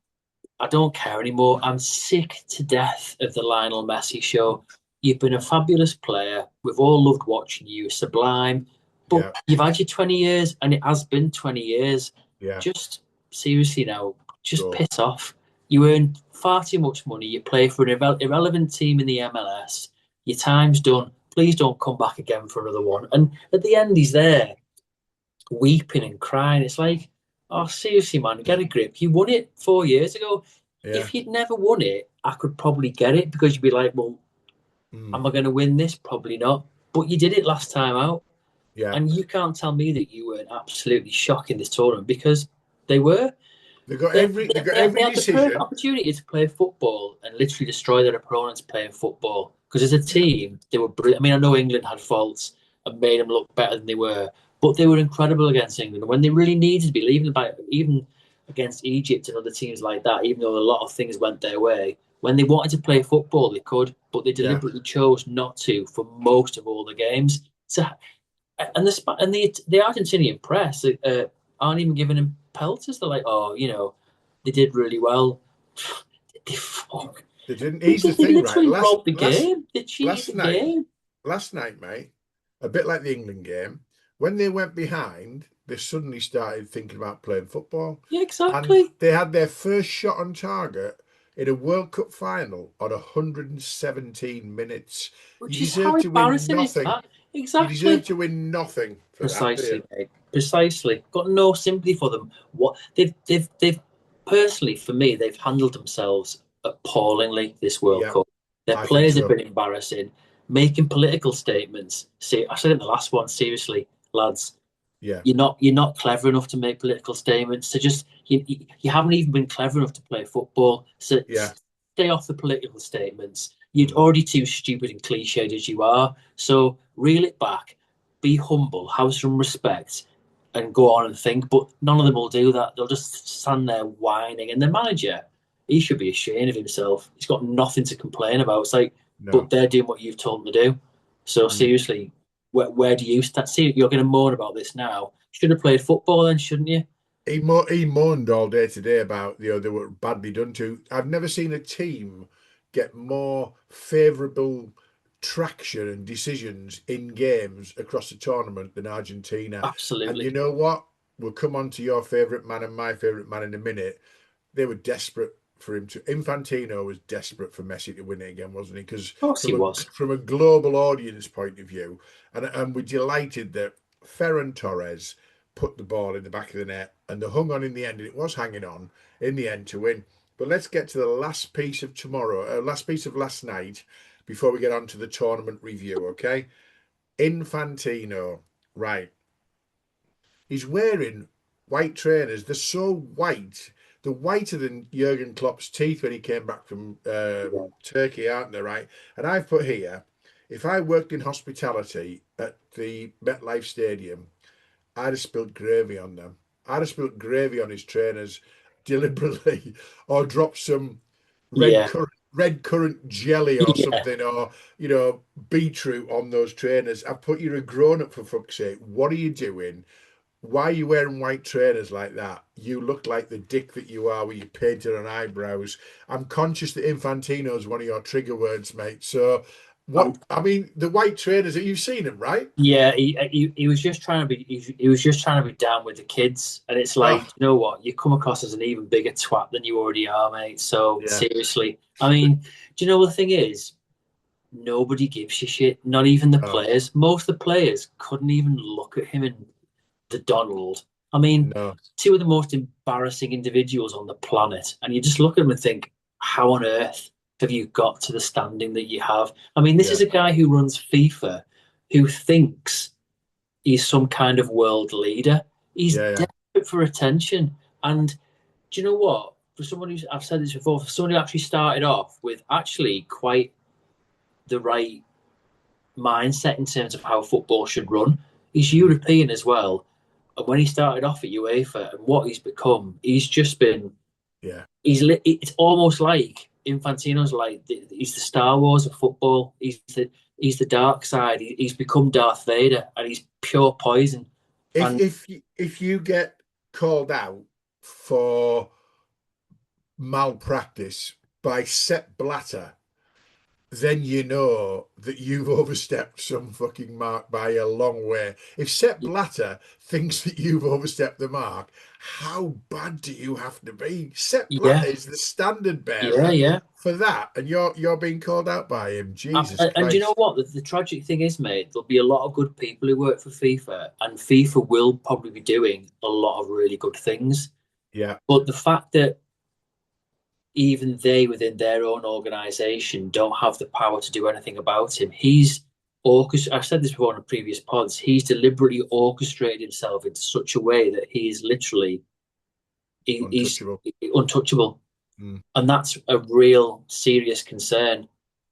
I don't care anymore. I'm sick to death of the Lionel Messi show. You've been a fabulous player. We've all loved watching you. Sublime. But Yeah, you've had your 20 years, and it has been 20 years. yeah. Just seriously now, just Go. piss off. You earn far too much money. You play for an irrelevant team in the MLS. Your time's done. Please don't come back again for another one. And at the end, he's there weeping and crying. It's like, oh, seriously, man, get a grip. You won it 4 years ago. Yeah. If you'd never won it, I could probably get it because you'd be like, well, Mm. am I going to win this? Probably not. But you did it last time out. Yeah. And you can't tell me that you weren't absolutely shocking this tournament because they were. They got every They had the perfect decision. opportunity to play football and literally destroy their opponents playing football. Because as a Yeah. team, they were brilliant. I mean, I know England had faults and made them look better than they were, but they were incredible against England. And when they really needed to be, even against Egypt and other teams like that, even though a lot of things went their way, when they wanted to play football, they could, but they Yeah. deliberately chose not to for most of all the games. So, and the Argentinian press. aren't even giving him pelters. They're like, oh, they did really well. They fuck. They didn't. They, Here's the they, they thing, right? literally Last robbed the last game. They cheated last the night, game. mate, a bit like the England game, when they went behind, they suddenly started thinking about playing football, Yeah, and exactly. they had their first shot on target in a World Cup final on 117 minutes. You Which is how deserve to win embarrassing is nothing. that? You deserve Exactly. to win nothing for that, do you? Precisely, mate. Precisely. Got no sympathy for them. What they've personally for me, they've handled themselves appallingly this World Yeah, Cup. Their I think players have so. been embarrassing, making political statements. See, I said it in the last one, seriously, lads. Yeah, You're not clever enough to make political statements. So just you haven't even been clever enough to play football. So yeah. stay off the political statements. You're Mm, already too stupid and cliched as you are. So reel it back, be humble, have some respect, and go on and think. But none of them will do that. They'll just stand there whining. And the manager, he should be ashamed of himself. He's got nothing to complain about. It's like, but no. they're doing what you've told them to do. So Mm. seriously, where do you start? See, you're going to moan about this now. Should have played football then, shouldn't you? He moaned all day today about they were badly done to. I've never seen a team get more favourable traction and decisions in games across the tournament than Argentina. And you Absolutely. know what? We'll come on to your favourite man and my favourite man in a minute. They were desperate for him to. Infantino was desperate for Messi to win it again, wasn't he? Because Of course he was. from a global audience point of view, and we're delighted that Ferran Torres put the ball in the back of the net and they hung on in the end, and it was hanging on in the end to win. But let's get to the last piece of tomorrow, last piece of last night, before we get on to the tournament review. Okay, Infantino, right? He's wearing white trainers. They're so white. They're whiter than Jurgen Klopp's teeth when he came back from Yeah. Turkey, aren't they? Right. And I've put here, if I worked in hospitality at the MetLife Stadium, I'd have spilled gravy on them. I'd have spilled gravy on his trainers deliberately, or dropped some Yeah. red currant jelly or Yeah. something, or beetroot on those trainers. I've put, you're a grown up, for fuck's sake. What are you doing? Why are you wearing white trainers like that? You look like the dick that you are with your painted on eyebrows. I'm conscious that Infantino's one of your trigger words, mate. So, Um, what I mean, the white trainers, you've seen them, right? yeah, he was just trying to be he was just trying to be down with the kids, and it's like, Oh, you know what, you come across as an even bigger twat than you already are, mate. So yeah. seriously, I mean, do you know what the thing is? Nobody gives you shit, not even the Oh, players. Most of the players couldn't even look at him in the Donald. I mean, no. two of the most embarrassing individuals on the planet, and you just look at them and think, how on earth have you got to the standing that you have? I mean, this Yeah. is a guy who runs FIFA, who thinks he's some kind of world leader. He's Yeah. Yeah. desperate for attention. And do you know what? For someone who's, I've said this before, for someone who actually started off with actually quite the right mindset in terms of how football should run, he's Mm, European as well. And when he started off at UEFA and what he's become, he's just been, yeah. it's almost like Infantino's like, he's the Star Wars of football. He's the dark side. He's become Darth Vader and he's pure poison. If And if if you get called out for malpractice by Sepp Blatter, then you know that you've overstepped some fucking mark by a long way. If Sepp Blatter thinks that you've overstepped the mark, how bad do you have to be? Sepp Blatter yeah, is the standard yeah, bearer yeah. for that, and you're being called out by him. Jesus And you know Christ. what? The tragic thing is, mate, there'll be a lot of good people who work for FIFA, and FIFA will probably be doing a lot of really good things. Yeah, But the fact that even they, within their own organization, don't have the power to do anything about him, I've said this before in previous pods. He's deliberately orchestrated himself into such a way that he is literally he's untouchable. untouchable, Mm. and that's a real serious concern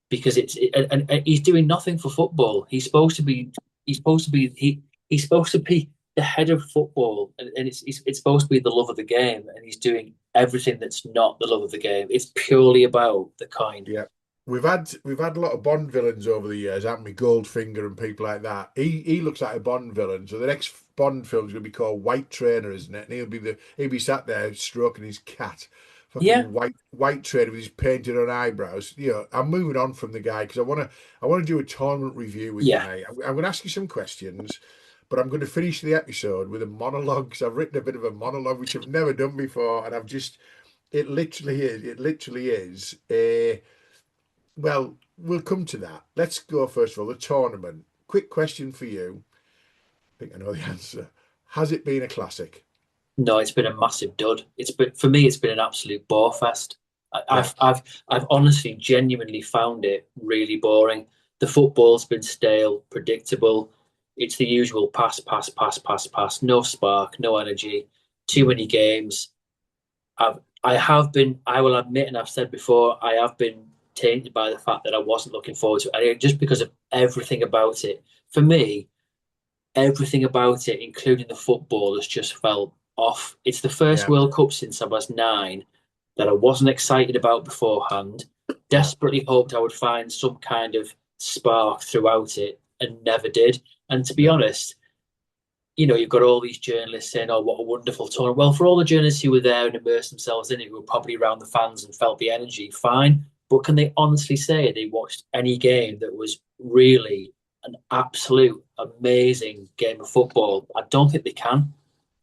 because and he's doing nothing for football. He's supposed to be the head of football, and it's supposed to be the love of the game, and he's doing everything that's not the love of the game. It's purely about the coin. Yeah. we've had a lot of Bond villains over the years, haven't we? Goldfinger and people like that. He looks like a Bond villain. So the next Bond film's gonna be called White Trainer, isn't it? And he'll be sat there stroking his cat. Yeah, Fucking white trainer with his painted on eyebrows. I'm moving on from the guy because I want to do a tournament review with you, yeah, mate. I'm going to ask you some questions, but I'm going to finish the episode with a monologue because I've written a bit of a monologue which I've never done before, and it literally is. It literally is. Well, we'll come to that. Let's go first of all, the tournament. Quick question for you. I think I know the answer. Has it been a classic? no, it's been a massive dud. It's been for me. It's been an absolute bore fest. Yeah, I've honestly, genuinely found it really boring. The football's been stale, predictable. It's the usual pass, pass, pass, pass, pass. No spark, no energy. Too many games. I have been. I will admit, and I've said before, I have been tainted by the fact that I wasn't looking forward to it, just because of everything about it. For me, everything about it, including the football, has just felt off. It's the first yeah, World Cup since I was 9 that I wasn't excited about beforehand. yeah. Desperately hoped I would find some kind of spark throughout it and never did. And to be No. honest, you've got all these journalists saying, "Oh, what a wonderful tournament." Well, for all the journalists who were there and immersed themselves in it, who were probably around the fans and felt the energy, fine. But can they honestly say they watched any game that was really an absolute amazing game of football? I don't think they can.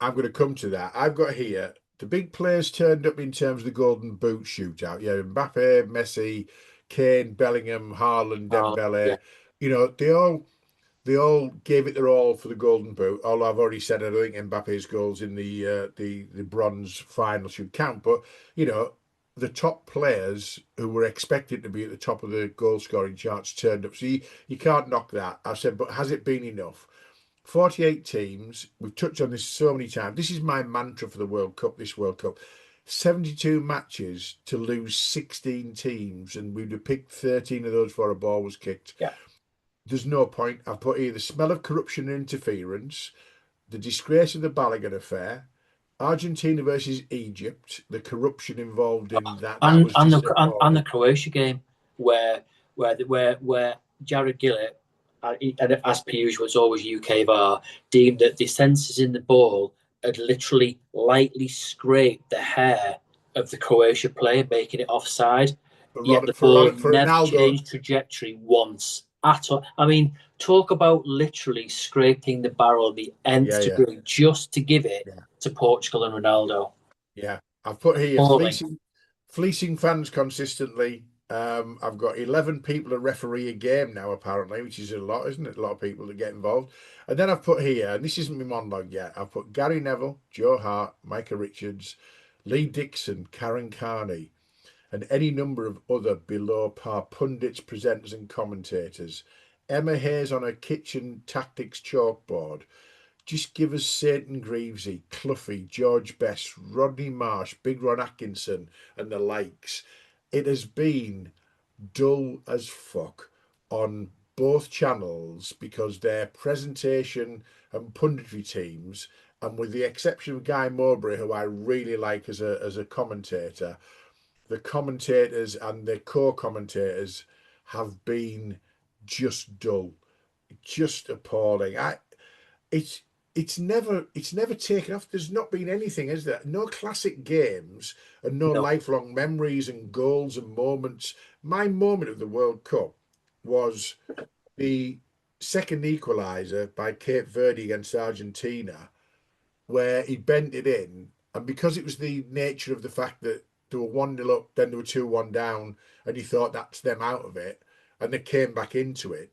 I'm going to come to that. I've got here the big players turned up in terms of the Golden Boot shootout. Yeah, Mbappe, Messi, Kane, Bellingham, Haaland, Yeah, Dembele. They all gave it their all for the Golden Boot. Although I've already said I don't think Mbappe's goals in the bronze final should count, but you know the top players who were expected to be at the top of the goal scoring charts turned up. So you can't knock that. I've said, but has it been enough? 48 teams. We've touched on this so many times. This is my mantra for the World Cup, this World Cup. 72 matches to lose 16 teams, and we'd have picked 13 of those before a ball was kicked. yeah. There's no point. I've put here the smell of corruption and interference, the disgrace of the Balogun affair, Argentina versus Egypt, the corruption involved in that and was and just the and the appalling. Croatia game where Jared Gillett, and as per usual, it's always UK VAR, deemed that the sensors in the ball had literally lightly scraped the hair of the Croatia player, making it offside. Yet the ball For never Ronaldo, changed trajectory once at all. I mean, talk about literally scraping the barrel of the yeah, nth yeah, degree just to give it yeah, to Portugal and Ronaldo. yeah. I've put here Appalling. fleecing fans consistently. I've got 11 people that referee a game now, apparently, which is a lot, isn't it? A lot of people that get involved. And then I've put here, and this isn't my monologue yet, I've put Gary Neville, Joe Hart, Micah Richards, Lee Dixon, Karen Carney, and any number of other below par pundits, presenters, and commentators. Emma Hayes on her kitchen tactics chalkboard. Just give us Satan Greavesy, Cluffy, George Best, Rodney Marsh, Big Ron Atkinson, and the likes. It has been dull as fuck on both channels because their presentation and punditry teams, and with the exception of Guy Mowbray, who I really like as a commentator, the commentators and the co-commentators have been just dull, just appalling. It's it's never taken off. There's not been anything, is there? No classic games and no No. lifelong memories and goals and moments. My moment of the World Cup was the second equaliser by Cape Verde against Argentina, where he bent it in, and because it was the nature of the fact that they were 1-0 up, then they were 2-1 down, and he thought that's them out of it, and they came back into it,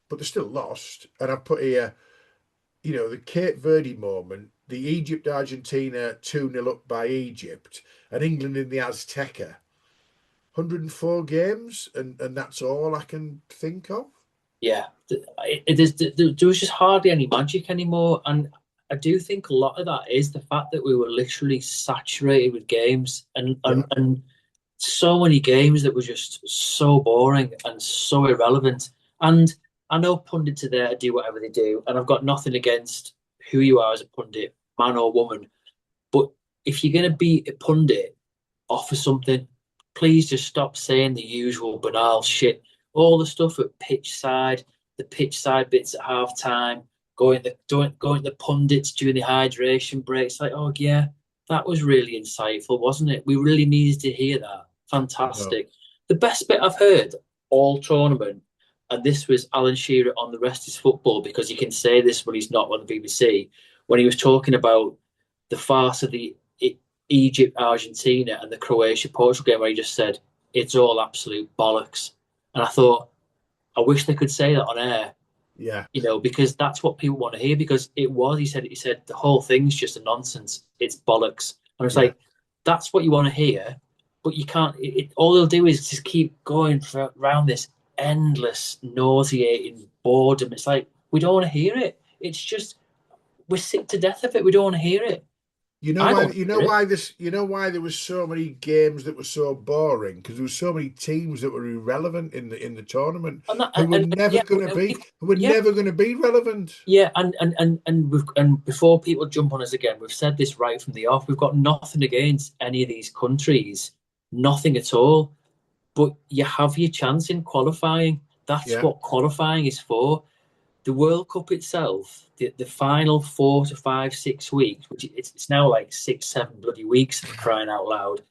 but they still lost. And I put here, the Cape Verde moment, the Egypt Argentina 2-0 up by Egypt, and England in the Azteca. 104 games, and that's all I can think of. Yeah, there was just hardly any magic anymore, and I do think a lot of that is the fact that we were literally saturated with games, and Yeah, so many games that were just so boring and so irrelevant. And I know pundits are there to do whatever they do, and I've got nothing against who you are as a pundit, man or woman. But if you're going to be a pundit, offer something, please just stop saying the usual banal shit. All the stuff at pitch side, the pitch side bits at half time, going the pundits during the hydration breaks. Like, oh yeah, that was really insightful, wasn't it? We really needed to hear that. No. Fantastic. The best bit I've heard all tournament, and this was Alan Shearer on The Rest is Football, because he can say this when he's not on the BBC, when he was talking about the farce of the Egypt, Argentina, and the Croatia Portugal game, where he just said it's all absolute bollocks. And I thought, I wish they could say that on air, Yeah. because that's what people want to hear. Because it was, he said the whole thing's just a nonsense. It's bollocks. And it's Yeah. like, that's what you want to hear, but you can't. All they'll do is just keep going around this endless, nauseating boredom. It's like, we don't want to hear it. It's just, we're sick to death of it. We don't want to hear it. You know I why? don't hear it. You know why there was so many games that were so boring, because there were so many teams that were irrelevant in the tournament And that, who were and never yeah, going to be yeah, relevant. yeah, and before people jump on us again, we've said this right from the off. We've got nothing against any of these countries, nothing at all. But you have your chance in qualifying. That's Yeah. what qualifying is for. The World Cup itself, the final 4 to 5, 6 weeks, which it's now like 6, 7 bloody weeks, for crying out loud.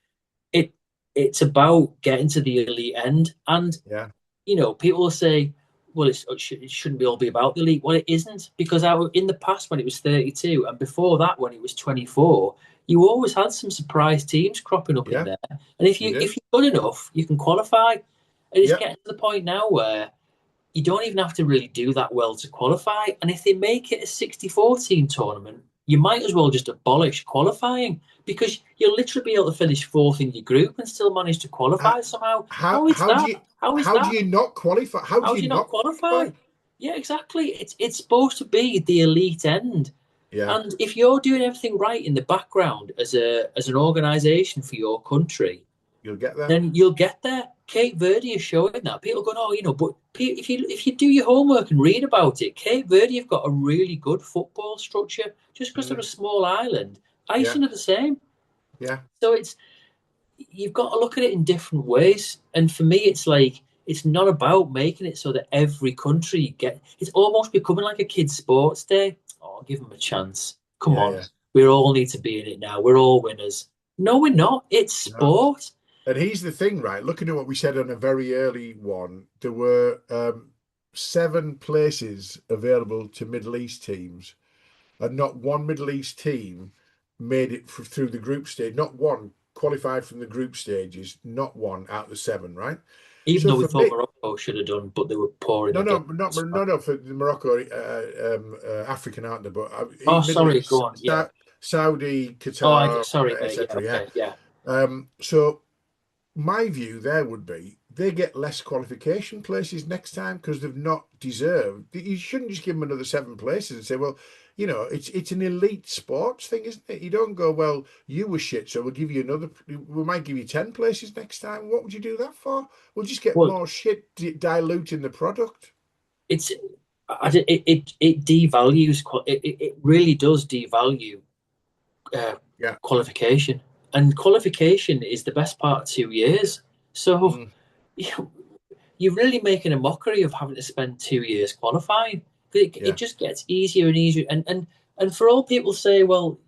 It it's about getting to the elite end, and Yeah. people will say, well, it shouldn't be all be about the elite. Well, it isn't, because in the past, when it was 32, and before that, when it was 24, you always had some surprise teams cropping up in Yeah. there. And if You you did. if you're good enough, you can qualify. And it's Yeah. getting to the point now where you don't even have to really do that well to qualify. And if they make it a 64 team tournament, you might as well just abolish qualifying, because you'll literally be able to finish fourth in your group and still manage to How qualify somehow. how How is how do that? you How is how do that? you not qualify? How How do do you you not not qualify? qualify? Yeah, exactly. It's supposed to be the elite end. Yeah. And if you're doing everything right in the background as an organisation for your country, You'll get there. then you'll get there. Cape Verde is showing that. People are going, oh, but if you do your homework and read about it, Cape Verde have got a really good football structure. Just because they're a Mm. small island, Yeah. Iceland are the same. Yeah. So you've got to look at it in different ways. And for me, it's like, it's not about making it so that every country it's almost becoming like a kids' sports day. Oh, give them a chance. Come Yeah. on. Yeah. We all need to be in it now. We're all winners. No, we're not. It's No. sport. And here's the thing, right? Looking at what we said on a very early one, there were 7 places available to Middle East teams, and not one Middle East team made it through the group stage. Not one qualified from the group stages. Not one out of the 7, right? Even So though we for thought me, Morocco should have done, but they were poor in no, the no, game. no, for the Morocco, African, aren't they? But Oh, Middle sorry, go East, on. Yeah. Saudi, Oh, Qatar, sorry, mate. Yeah, etc. Yeah. okay, yeah. So my view there would be they get less qualification places next time because they've not deserved. You shouldn't just give them another 7 places and say, well, it's an elite sports thing, isn't it? You don't go, well, you were shit, so we'll give you another. We might give you 10 places next time. What would you do that for? We'll just get Well, more shit diluting the product. it's it devalues. It really does devalue uh, Yeah. qualification, and qualification is the best part of 2 years. So Mm. you- you're really making a mockery of having to spend 2 years qualifying. It Yeah. just gets easier and easier, and for all people say, well,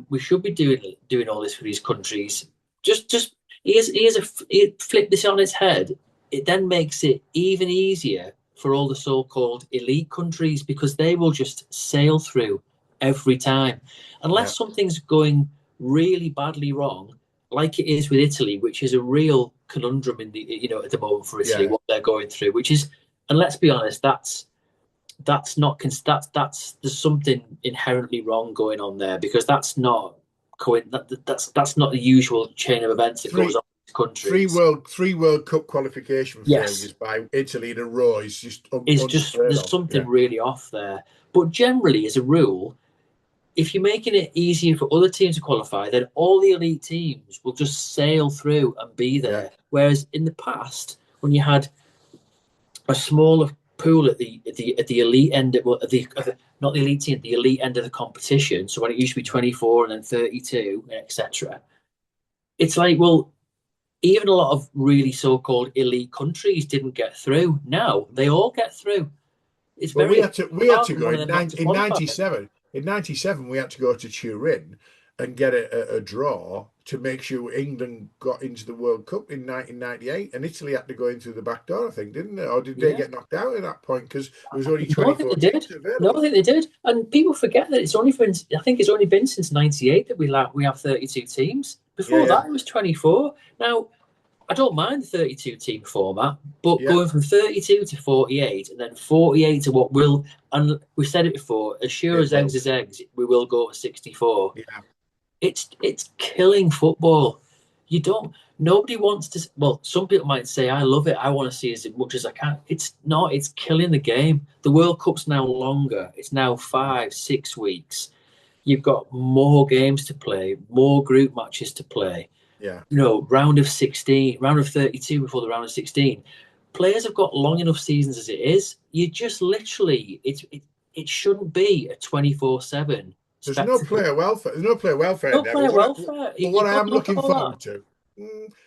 we should be doing all this for these countries. Just flip this on its head. It then makes it even easier for all the so-called elite countries, because they will just sail through every time, Yeah. unless something's going really badly wrong, like it is with Italy, which is a real conundrum at the moment for Italy, Yeah. what they're going through, which is, and let's be honest, that's not that's there's something inherently wrong going on there, because that's not the usual chain of events that goes Three on in countries. three World Cup qualification Yes, failures by Italy in a row is just is just unheard there's of. something Yeah. really off there. But generally, as a rule, if you're making it easier for other teams to qualify, then all the elite teams will just sail through and be Yeah. there. Whereas in the past, when you had a smaller pool at the elite end not the elite team, the elite end of the competition. So when it used to be 24 and then 32, etc. It's like, well, even a lot of really so-called elite countries didn't get through. Now they all get through. It's Well, very we had hard to for go one of them not to in qualify. '97. In '97, we had to go to Turin and get a draw to make sure England got into the World Cup in 1998, and Italy had to go in through the back door, I think, didn't they? Or did they Yeah. get knocked out at that point because there was only No, I think 24 they did. teams No, I available? think they did. And people forget that it's only been, I think it's only been since '98 that we have 32 teams. Yeah, Before yeah, that, it was 24. Now, I don't mind the 32 team format, but yeah. going from 32 to 48 and then 48 to what will, and we said it before, as sure It as eggs will. is eggs, we will go to 64. Yeah. It's killing football. You don't. Nobody wants to. Well, some people might say, "I love it. I want to see as much as I can." It's not. It's killing the game. The World Cup's now longer. It's now 5, 6 weeks. You've got more games to play, more group matches to play. Yeah. Round of 16, round of 32 before the round of 16. Players have got long enough seasons as it is. You just literally, it shouldn't be a 24/7 There's no spectacle. player welfare. There's no player welfare in No there. player welfare. But what You've I got am to look at looking all that. forward to,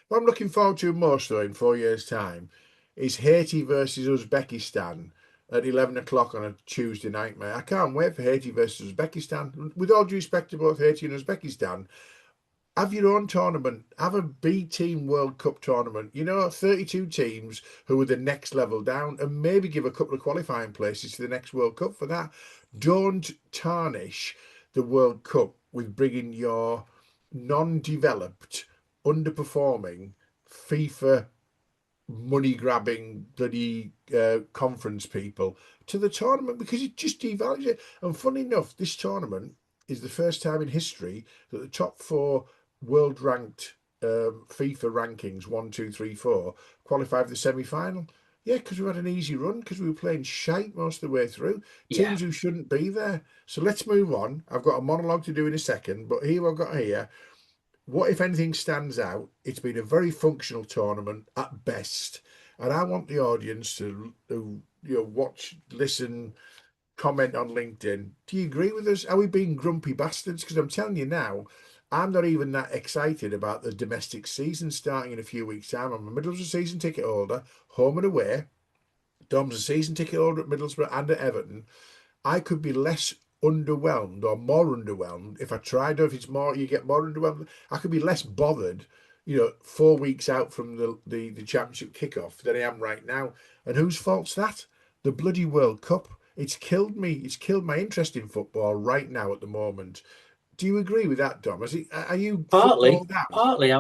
what I'm looking forward to most though in 4 years' time, is Haiti versus Uzbekistan at 11 o'clock on a Tuesday night, mate. I can't wait for Haiti versus Uzbekistan. With all due respect to both Haiti and Uzbekistan, have your own tournament. Have a B team World Cup tournament. 32 teams who are the next level down, and maybe give a couple of qualifying places to the next World Cup for that. Don't tarnish the World Cup with bringing your non-developed, underperforming FIFA money grabbing bloody conference people to the tournament because it just devalues it. And funny enough, this tournament is the first time in history that the top four world ranked FIFA rankings 1, 2, 3, 4 qualified for the semi final. Yeah, because we had an easy run because we were playing shite most of the way through. Yeah. Teams who shouldn't be there. So let's move on. I've got a monologue to do in a second, but here I've got here. What if anything stands out? It's been a very functional tournament at best, and I want the audience to watch, listen, comment on LinkedIn. Do you agree with us? Are we being grumpy bastards? Because I'm telling you now, I'm not even that excited about the domestic season starting in a few weeks' time. I'm a Middlesbrough season ticket holder, home and away. Dom's a season ticket holder at Middlesbrough and at Everton. I could be less underwhelmed or more underwhelmed if I tried, or if it's more, you get more underwhelmed. I could be less bothered, 4 weeks out from the championship kickoff than I am right now. And whose fault's that? The bloody World Cup. It's killed me. It's killed my interest in football right now at the moment. Do you agree with that, Dom? Are you Partly, footballed out? partly.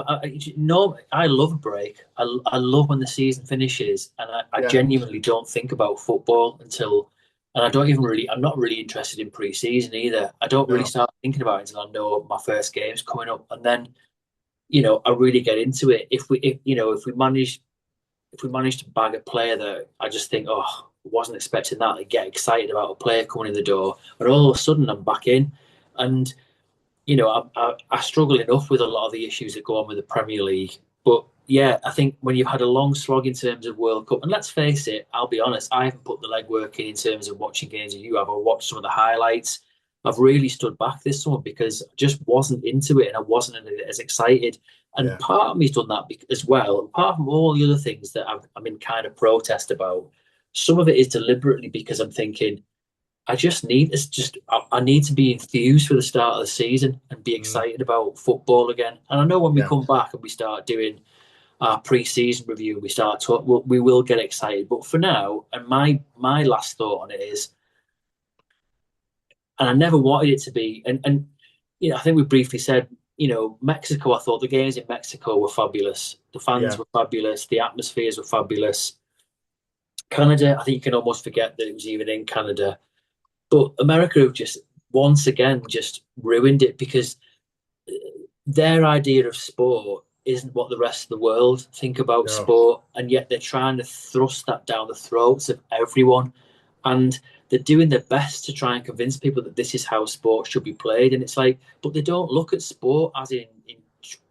No, I love a break. I love when the season finishes, and I Yeah, genuinely don't think about football until, and I don't even really. I'm not really interested in pre-season either. I don't really no, start thinking about it until I know my first game's coming up, and then I really get into it. If we manage to bag a player that I just think, oh, wasn't expecting that, I get excited about a player coming in the door, and all of a sudden I'm back in, and I struggle enough with a lot of the issues that go on with the Premier League. But yeah, I think when you've had a long slog in terms of World Cup, and let's face it, I'll be honest, I haven't put the legwork in terms of watching games as you have. I watched some of the highlights. I've really stood back this summer because I just wasn't into it and I wasn't as excited. And yeah. part of me's done that as well. Apart from all the other things that I'm in kind of protest about, some of it is deliberately because I'm thinking, I need to be enthused for the start of the season and be Mm, excited about football again. And I know when we yeah. come back and we start doing our pre-season review, we start talk, we will get excited. But for now, and my last thought on it is, and I never wanted it to be, and I think we briefly said, Mexico. I thought the games in Mexico were fabulous. The fans Yeah. were fabulous. The atmospheres were fabulous. Canada, I think you can almost forget that it was even in Canada. But America have just once again just ruined it because their idea of sport isn't what the rest of the world think about No. sport, and yet they're trying to thrust that down the throats of everyone. And they're doing their best to try and convince people that this is how sport should be played. And it's like, but they don't look at sport as in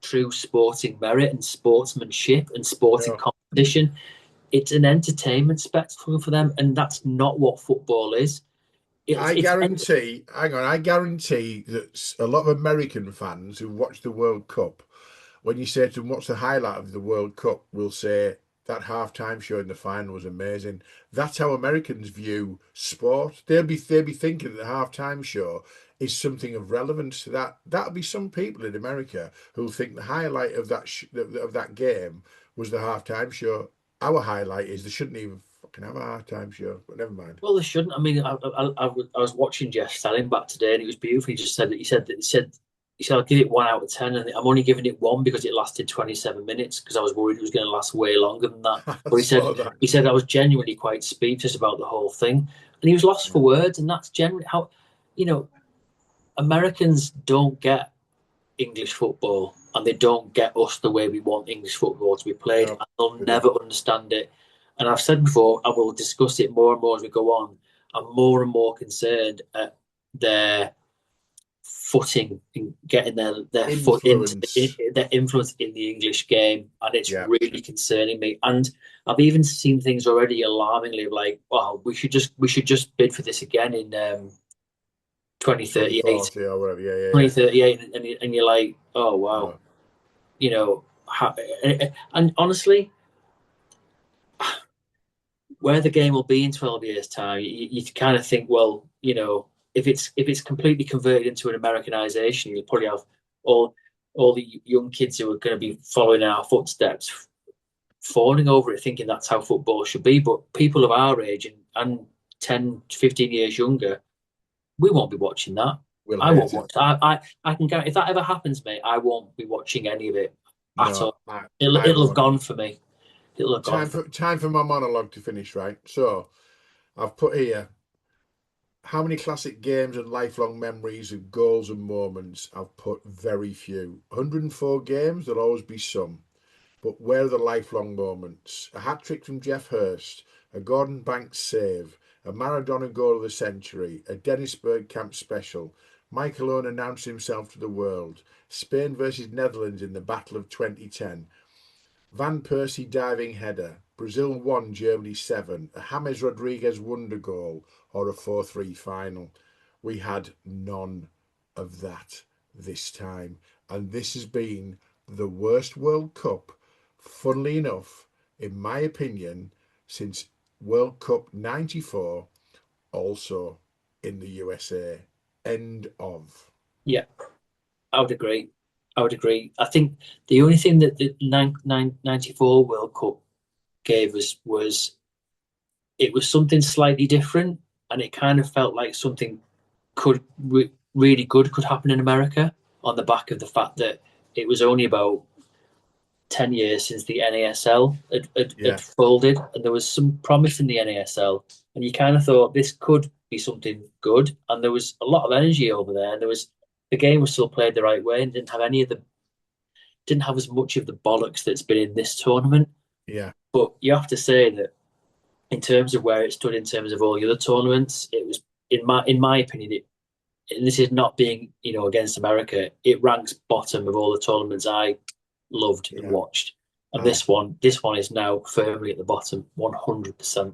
true sporting merit and sportsmanship and sporting No. competition. It's an entertainment spectacle for them, and that's not what football is. I It's guarantee, hang on, I guarantee that a lot of American fans who watch the World Cup when you say to them, what's the highlight of the World Cup, we'll say that halftime show in the final was amazing. That's how Americans view sport. They'll be thinking that the halftime show is something of relevance to that. That'll be some people in America who think the highlight of that game was the halftime show. Our highlight is they shouldn't even fucking have a halftime show, but never mind. Well, they shouldn't. I mean, I was watching Jeff Stelling back today, and it was beautiful. He just said that he said I'll give it 1 out of 10, and I'm only giving it one because it lasted 27 minutes because I was worried it was going to last way longer than that. I But saw that. he said I was genuinely quite speechless about the whole thing, and he was lost for words. And that's generally how, you know, Americans don't get English football, and they don't get us the way we want English football to be played, No, and they'll they never don't. understand it. And I've said before, and we'll discuss it more and more as we go on. I'm more and more concerned at their footing in getting their foot into Influence. their influence in the English game, and it's Yeah. really concerning me. And I've even seen things already alarmingly like, well, we should just bid for this again in 2038, 2040 or whatever. Yeah, yeah, yeah. 2038, and you're like, oh wow, No. you know, and honestly, where the game will be in 12 years' time, you kind of think, well, if it's completely converted into an Americanization, you'll probably have all all the young kids who are going to be following our footsteps, fawning over it, thinking that's how football should be. But people of our age and 10, 15 years younger, we won't be watching that. We'll I won't hate it. watch that. I can guarantee if that ever happens, mate, I won't be watching any of it at No, all. I, It'll, I it'll have won't. gone for me. It'll have gone for me. Time for my monologue to finish, right? So I've put here how many classic games and lifelong memories of goals and moments. I've put very few. 104 games, there'll always be some. But where are the lifelong moments? A hat trick from Jeff Hurst, a Gordon Banks save, a Maradona goal of the century, a Dennis Bergkamp special. Michael Owen announced himself to the world. Spain versus Netherlands in the Battle of 2010. Van Persie diving header. Brazil 1, Germany 7. A James Rodriguez wonder goal or a 4-3 final. We had none of that this time. And this has been the worst World Cup, funnily enough, in my opinion, since World Cup 94, also in the USA. End of. Yeah, I would agree. I would agree. I think the only thing that the 94 World Cup gave us was it was something slightly different, and it kind of felt like something could really good could happen in America on the back of the fact that it was only about 10 years since the NASL had Yeah, folded, and there was some promise in the NASL, and you kind of thought this could be something good, and there was a lot of energy over there, and the game was still played the right way and didn't have as much of the bollocks that's been in this tournament. yeah, But you have to say that in terms of where it stood in terms of all the other tournaments, it was in my opinion, and this is not being against America, it ranks bottom of all the tournaments I loved and yeah. watched. And Aye. this one is now firmly at the bottom, 100%.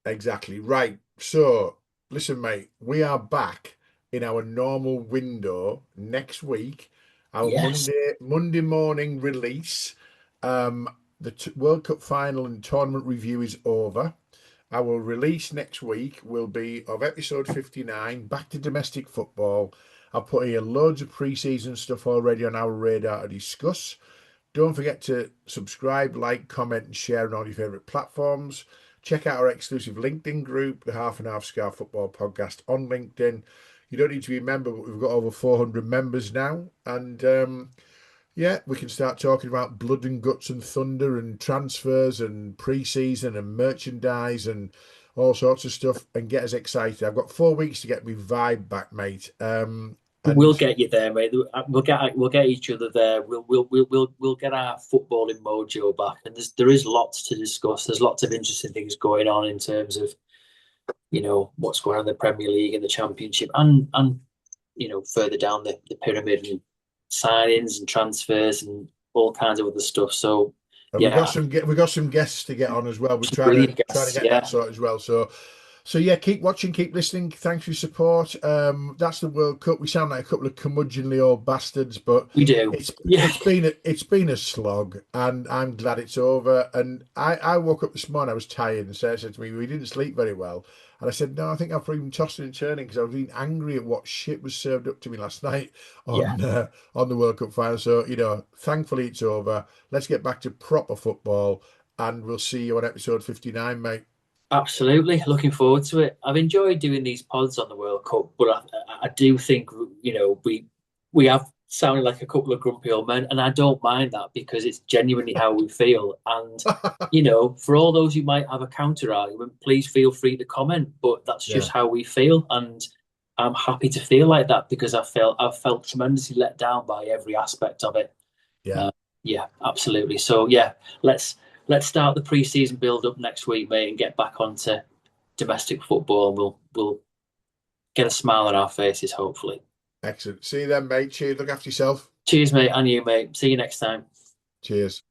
Exactly. Right. So, listen, mate, we are back in our normal window next week. Our Yes. Monday morning release. Um, the World Cup final and tournament review is over. Our release next week will be of episode 59, back to domestic football. I'll put here loads of pre-season stuff already on our radar to discuss. Don't forget to subscribe, like, comment, and share on all your favourite platforms. Check out our exclusive LinkedIn group, the Half and Half Scar Football Podcast on LinkedIn. You don't need to be a member, but we've got over 400 members now. And yeah, we can start talking about blood and guts and thunder and transfers and pre-season and merchandise and all sorts of stuff and get us excited. I've got 4 weeks to get my vibe back, mate. We'll And get you there, mate. We'll get each other there. We'll get our footballing mojo back, and there is lots to discuss. There's lots of interesting things going on in terms of what's going on in the Premier League and the Championship, and further down the pyramid, and signings and transfers and all kinds of other stuff. So we got yeah, some we got some guests to get on as well. We're some trying to brilliant guests. get that Yeah, sorted as well. So So yeah, keep watching, keep listening. Thanks for your support. That's the World Cup. We sound like a couple of curmudgeonly old bastards, but We do. it's Yeah. it's been a slog, and I'm glad it's over. And I woke up this morning, I was tired, and Sarah said to me, "We didn't sleep very well." And I said, "No, I think I've been tossing and turning because I was being angry at what shit was served up to me last night Yeah. on the World Cup final." So thankfully it's over. Let's get back to proper football, and we'll see you on episode 59, mate. Absolutely, looking forward to it. I've enjoyed doing these pods on the World Cup, but I do think we have sounded like a couple of grumpy old men, and I don't mind that because it's genuinely how we feel. And for all those who might have a counter argument, please feel free to comment. But that's just Yeah, how we feel, and I'm happy to feel like that because I've felt tremendously let down by every aspect of it. yeah. Uh, yeah, absolutely. So yeah, let's let's start the pre-season build up next week, mate, and get back onto domestic football. And we'll get a smile on our faces, hopefully. Excellent. See you then, mate. Cheers. Look after yourself. Cheers, mate, and you, mate. See you next time. Cheers.